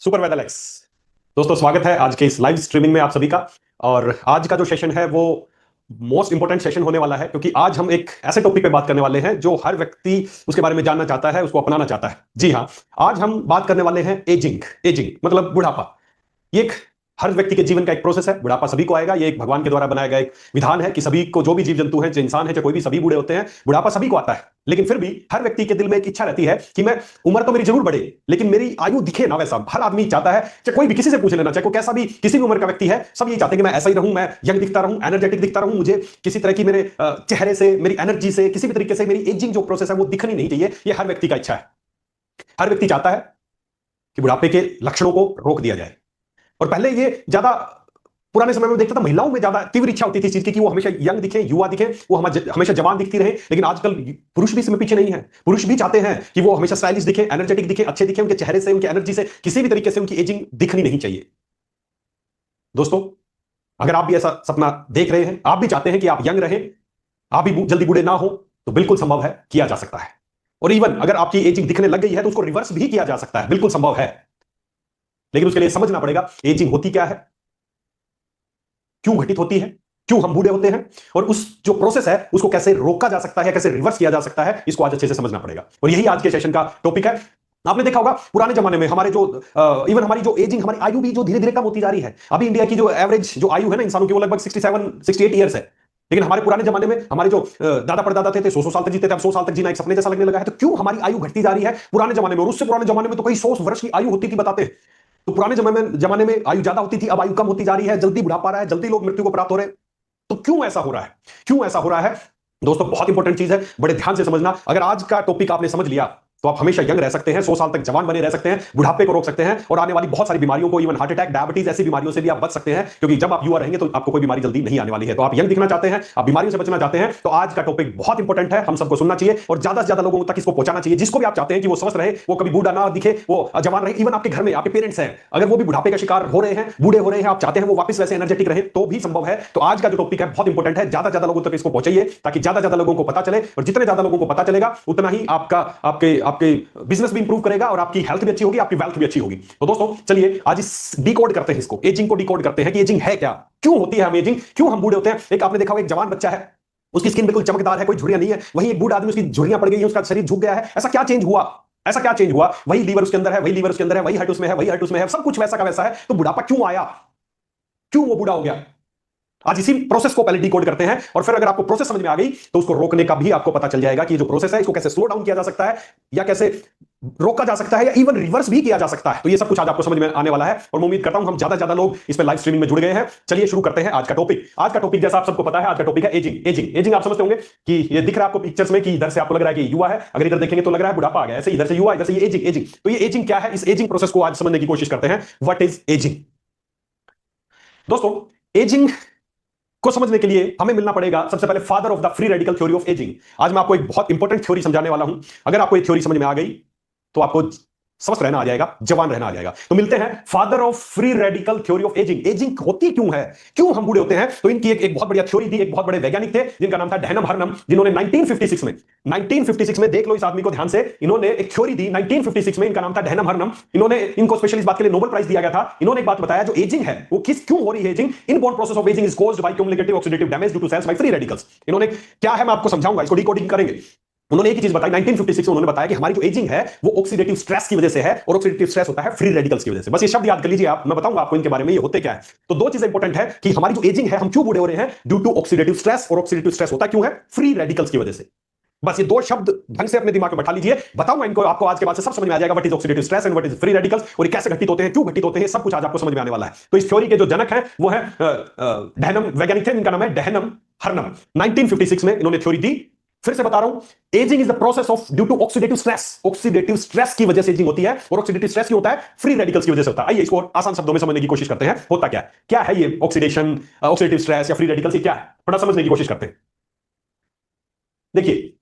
Super वेद Alex. दोस्तों स्वागत है आज के इस लाइव स्ट्रीमिंग में आप सभी का। और आज का जो सेशन है वो मोस्ट इंपोर्टेंट सेशन होने वाला है, क्योंकि आज हम एक ऐसे टॉपिक पे बात करने वाले हैं जो हर व्यक्ति उसके बारे में जानना चाहता है, उसको अपनाना चाहता है। जी हाँ, आज हम बात करने वाले हैं एजिंग। एजिंग मतलब बुढ़ापा। ये एक हर व्यक्ति के जीवन का एक प्रोसेस है। बुढ़ापा सभी को आएगा। ये एक भगवान के द्वारा बनाया गया एक विधान है कि सभी को, जो भी जीव जंतु हैं, जो इंसान है, चाहे कोई भी, सभी बूढ़े होते हैं। बुढ़ापा सभी को आता है, लेकिन फिर भी हर व्यक्ति के दिल में एक इच्छा रहती है कि मैं, उम्र तो मेरी जरूर बढ़े लेकिन मेरी आयु दिखे ना वैसा। हर आदमी चाहता है, चाहे कोई भी, किसी से पूछ लेना, चाहे कोई कैसा भी, किसी भी उम्र का व्यक्ति है, सब ये चाहते हैं कि मैं ऐसा ही रहूं, मैं यंग दिखता रहूं, एनर्जेटिक दिखता रहूं, मुझे किसी तरह की मेरे चेहरे से, मेरी एनर्जी से, किसी भी तरीके से मेरी एजिंग जो प्रोसेस है वो दिखनी नहीं चाहिए। ये हर व्यक्ति का इच्छा है। हर व्यक्ति चाहता है कि बुढ़ापे के लक्षणों को रोक दिया जाए। और पहले ये ज्यादा, पुराने समय में देखता था, महिलाओं में ज्यादा तीव्र इच्छा होती थी इस चीज की कि वो हमेशा यंग दिखे, युवा दिखे, वो हमेशा जवान दिखती रहे। लेकिन आजकल पुरुष भी इसमें पीछे नहीं है। पुरुष भी चाहते हैं कि वो हमेशा स्टाइलिश दिखे, एनर्जेटिक दिखे, अच्छे दिखे, उनके चेहरे से, उनकी एनर्जी से, किसी भी तरीके से उनकी एजिंग दिखनी नहीं चाहिए। दोस्तों, अगर आप भी ऐसा सपना देख रहे हैं, आप भी चाहते हैं कि आप यंग रहें, आप भी जल्दी बूढ़े ना हो, तो बिल्कुल संभव है, किया जा सकता है। और इवन अगर आपकी एजिंग दिखने लग गई है तो उसको रिवर्स भी किया जा सकता है, बिल्कुल संभव है। लेकिन उसके लिए समझना पड़ेगा एजिंग होती क्या है, क्यों घटित होती है, क्यों हम बूढ़े होते हैं, और उस जो प्रोसेस है उसको कैसे रोका जा सकता है, कैसे रिवर्स किया जा सकता है, इसको आज अच्छे से समझना पड़ेगा। और यही आज के सेशन का टॉपिक है। आपने देखा होगा पुराने जमाने में हमारे जो इवन हमारी जो एजिंग, हमारी आयु भी जो धीरे धीरे कम होती जा रही है। अभी इंडिया की जो एवरेज जो आयु है ना इंसानों की, वो लगभग 67-68 ईयर्स है। लेकिन हमारे पुराने जमाने में हमारे जो दादा परदादा थे 100 साल तक जीते थे। अब 100 साल तक जीना एक सपने जैसा लगने लगा है। तो क्यों हमारी आयु घटती जा रही है पुराने जमाने में? और उससे पुराने जमाने में तो कई 100 वर्ष की आयु होती थी, बताते हैं। तो पुराने जमाने में आयु ज्यादा होती थी, अब आयु कम होती जा रही है, जल्दी बुढ़ापा रहा है, जल्दी लोग मृत्यु को प्राप्त हो रहे हैं। तो क्यों ऐसा हो रहा है? क्यों ऐसा हो रहा है? दोस्तों, बहुत इंपॉर्टेंट चीज है, बड़े ध्यान से समझना। अगर आज का टॉपिक आपने समझ लिया तो आप हमेशा यंग रह सकते हैं, 100 साल तक जवान बने रह सकते हैं, बुढ़ापे को रोक सकते हैं, और आने वाली बहुत सारी बीमारियों को, इवन हार्ट अटैक, डायबिटीज, ऐसी बीमारियों से भी आप बच सकते हैं। क्योंकि जब आप युवा रहेंगे तो आपको कोई बीमारी जल्दी नहीं आने वाली है। तो आप यंग दिखना चाहते हैं, आप बीमारियों से बचना चाहते हैं, तो आज का टॉपिक बहुत इंपॉर्टेंट है, हम सबको सुनना चाहिए और ज्यादा से ज्यादा लोगों तक इसको पहुंचाना चाहिए। जिसको भी आप चाहते हैं कि वो स्वस्थ रहे, वो कभी बूढ़ा ना दिखे, वो जवान रहे। इवन आपके घर में आपके पेरेंट्स हैं, अगर वो भी बुढ़ापे का शिकार हो रहे हैं, बूढ़े हो रहे हैं, आप चाहते हैं वो वापस वैसे एनर्जेटिक रहे, तो भी संभव है। तो आज का जो टॉपिक है बहुत इंपॉर्टेंट है, ज्यादा से ज्यादा लोगों तक इसको पहुंचाइए, ताकि ज्यादा से ज्यादा लोगों को पता चले। और जितने ज्यादा लोगों को पता चलेगा उतना ही आपका आपके आपके बिजनेस भी इंप्रूव करेगा, और आपकी हेल्थ भी अच्छी होगी, आपकी वेल्थ भी अच्छी होगी। तो दोस्तों चलिए आज इस डिकोड करते हैं, इसको एजिंग को डिकोड करते हैं कि एजिंग है क्या, क्यों होती है हम एजिंग, क्यों हम बूढ़े होते हैं। एक आपने देखा होगा, एक जवान बच्चा है, उसकी स्किन बिल्कुल चमकदार है, कोई झुर्रियां नहीं है। वहीं एक बूढ़ा आदमी, उसकी झुर्रियां पड़ गई है, उसका शरीर झुक गया है। ऐसा क्या चेंज हुआ? ऐसा क्या चेंज हुआ? वही लीवर उसके अंदर है, वही लीवर उसके अंदर है, वही हार्ट उसमें है, वही हार्ट उसमें है, सब कुछ वैसा का वैसा है। तो बुढ़ापा क्यों आया? क्यों वो बूढ़ा हो गया? आज इसी प्रोसेस को पहले डिकोड करते हैं, और फिर अगर आपको प्रोसेस समझ में आ गई तो उसको रोकने का भी आपको पता चल जाएगा कि ये जो प्रोसेस है इसको कैसे स्लो डाउन किया जा सकता है, या कैसे रोका जा सकता है, या इवन रिवर्स भी किया जा सकता है। तो ये सब कुछ आज आपको समझ में आने वाला है, और मैं उम्मीद करता हूं हम ज्यादा ज्यादा लोग इस पे लाइव स्ट्रीमिंग में जुड़ गए हैं। चलिए शुरू करते हैं आज का टॉपिक। आज का टॉपिक जैसा आप सबको पता है, आज का टॉपिक है एजिंग। एजिंग एजिंग आप समझते होंगे कि ये दिख रहा है आपको पिक्चर्स में कि इधर से आपको लग रहा है कि युवा है, अगर इधर देखेंगे तो लग रहा है बुढ़ापा आ गया। ऐसे इधर से युवा, इधर से ये एजिंग। एजिंग, तो ये एजिंग क्या है? इस एजिंग प्रोसेस को आज समझने की कोशिश करते हैं। What is ageing? दोस्तों, एजिंग को समझने के लिए हमें मिलना पड़ेगा सबसे पहले father of the free radical theory of ageing. आज मैं आपको एक बहुत इंपॉर्टेंट थ्योरी समझाने वाला हूं। अगर आपको ये थ्योरी समझ में आ गई तो आपको स्वस्थ रहना आ जाएगा, जवान रहना आ जाएगा। तो मिलते हैं father of free radical theory of ageing. Ageing होती क्यों है, क्यों हम बूढ़े होते हैं? तो इनकी एक बहुत बढ़िया थ्योरी थी। एक बहुत बड़े वैज्ञानिक थे जिनका नाम था डेहनम हर्नम, जिन्होंने 1956 में देख लो इस आदमी को ध्यान से, इन्होंने एक थ्योरी दी 1956 में। इनका नाम था डेहनम हर्नम। इन्होंने, इनको स्पेशल इस बात के लिए नोबेल प्राइज दिया गया था। इन्होंने एक बात बताया, जो एजिंग है वो क्यों हो रही है। Ageing, inborn process of ageing is caused by cumulative oxidative damage due to cells by free radicals. इन्होंने क्या है मैं आपको समझाऊंगा, इसको डिकोडिंग करेंगे। उन्होंने एक ही चीज बताई 1956 में, उन्होंने बताया कि हमारी जो एजिंग है वो ऑक्सीडेटिव स्ट्रेस की वजह से है, और ऑक्सीडेटिव स्ट्रेस होता है फ्री रेडिकल्स की वजह से। बस ये शब्द याद कर लीजिए आप, मैं बताऊंगा आपको इनके बारे में ये होते क्या है। तो दो चीजें इंपॉर्टेंट है कि हमारी जो एजिंग है, हम क्यों बूढ़े हो रहे हैं, ड्यू टू ऑक्सीडेटिव स्ट्रेस, और ऑक्सीडेटिव स्ट्रेस होता क्यों है? फ्री रेडिकल्स की वजह से। बस ये दो शब्द ढंग से अपने दिमाग में बैठा लीजिए, बताऊंगा इनको, आपको आज के बाद से सब समझ में आ जाएगा। What is oxidative stress and what is free radicals, और ये कैसे घटित होते हैं, क्यों घटित होते हैं, सब कुछ आज आपको समझ में आने वाला है। तो इस थ्योरी के जो जनक हैं वो है डेहनम, वैज्ञानिक थे, इनका नाम है डेहनम हर्नम। 1956 में इन्होंने थ्योरी दी। फिर से बता रहा हूं, ageing is the process of due to oxidative stress. Oxidative stress की वजह से एजिंग होती है, और ऑक्सीडेटिव स्ट्रेस क्यों होता है? फ्री रेडिकल्स की वजह से होता है। आइए इसको आसान शब्दों में समझने की कोशिश करते हैं, होता क्या है ये ऑक्सीडेशन, ऑक्सीडेटिव स्ट्रेस या फ्री रेडिकल्स, ये क्या है, थोड़ा समझने की कोशिश करते हैं। देखिए,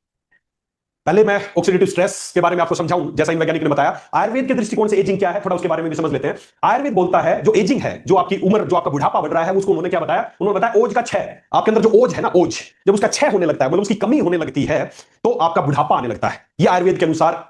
पहले मैं ऑक्सीडेटिव स्ट्रेस के बारे में आपको समझाऊं, जैसा इन वैज्ञानिक ने बताया। आयुर्वेद के दृष्टिकोण से एजिंग क्या है, थोड़ा उसके बारे में भी समझ लेते हैं। आयुर्वेद बोलता है जो एजिंग है, जो आपकी उम्र, जो आपका बुढ़ापा बढ़ रहा है, उसको उन्होंने क्या बताया? उन्होंने बताया ओज का क्षय। आपके अंदर जो ओज है ना, ओज जब उसका क्षय होने लगता है, मतलब उसकी कमी होने लगती है, तो आपका बुढ़ापा आने लगता है। यह आयुर्वेद के अनुसार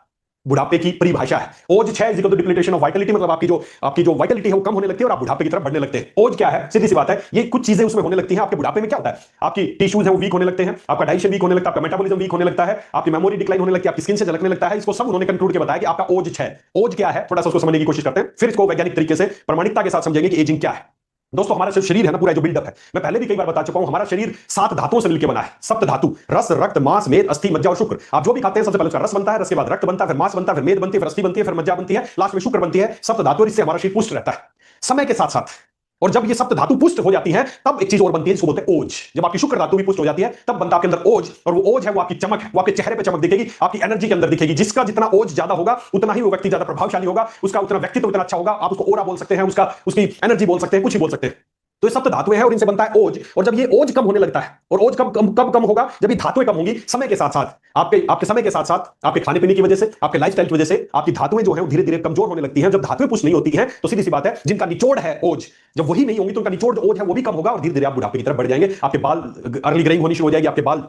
बुढ़ापे की परिभाषा है। ओज 6 is equal to depletion of vitality, मतलब आपकी जो वाइटलिटी है वो कम होने लगती है और आप बुढ़ापे की तरफ बढ़ने लगते हैं। ओज क्या है? सीधी सी बात है, ये कुछ चीजें उसमें होने लगती हैं। आपके बुढ़ापे में क्या होता है, आपकी टिश्यूज है वो वीक होने लगते हैं, आपका डाइजेशन वीक होने लगता है, आपका मेटाबॉलिज्म वीक होने लगता है, आपकी मेमोरी डिक्लाइन होने लगती है, आपकी स्किन से झलकने लगता है। इसको सब उन्होंने कंक्लूड के बताया कि आपका ओज 6। ओज क्या है, थोड़ा सा उसको समझने की कोशिश करते हैं, फिर इसको वैज्ञानिक तरीके से प्रामाणिकता के साथ समझेंगे कि एजिंग क्या है। दोस्तों, हमारा जो शरीर है ना, पूरा जो बिल्डअप है, मैं पहले भी कई बार बता चुका हूं, हमारा शरीर 7 धातुओं से मिलकर बना है। सप्त धातु, रस, रक्त, मांस, मेद, अस्थि, मज्जा और शुक्र। आप जो भी खाते हैं सबसे पहले उसका रस बनता है, रस के बाद रक्त बनता है, फिर मांस बनता है, फिर मेद बनती है, फिर अस्थि बनती है, फिर मज्जा बनती है, लास्ट में शुक्र बनती है। सप्त धातु, और इससे हमारा शरीर पुष्ट रहता है समय के साथ साथ। और जब ये सप्त धातु पुष्ट हो जाती है तब एक चीज और बनती है जिसको बोलते हैं ओज। जब आपकी शुक्र धातु भी पुष्ट हो जाती है तब बनता है आपके अंदर ओज, और वो ओज है वो आपकी चमक है, वो आपके चेहरे पे चमक दिखेगी, आपकी एनर्जी के अंदर दिखेगी। जिसका जितना ओज ज्यादा होगा उतना ही वो व्यक्ति ज्यादा प्रभावशाली होगा, उसका उतना व्यक्तित्व उतना अच्छा होगा। आप उसको ओरा बोल सकते हैं, उसकी एनर्जी बोल सकते हैं, कुछ ही बोल सकते हैं। तो ये सप्त धातुएं हैं और इनसे बनता है ओज। और जब ये ओज कम होने लगता है, और ओज कब कम होगा, जब ये धातुएं कम होंगी समय के साथ साथ, आपके समय के साथ साथ, आपके खाने पीने की वजह से, आपके लाइफस्टाइल की वजह से आपकी धातुएं जो है वो धीरे धीरे कमजोर होने लगती हैं। जब धातुएं पुष्ट नहीं होती हैं तो सीधी सी बात है, जिनका निचोड़ है ओज, जब वही नहीं होंगी तो उनका निचोड़ ओज है वो भी कम होगा, और धीरे धीरे आप बुढ़ापे की तरफ बढ़ जाएंगे। आपके बाल अर्ली ग्रेइंग होनी शुरू हो जाएगी, आपके बाल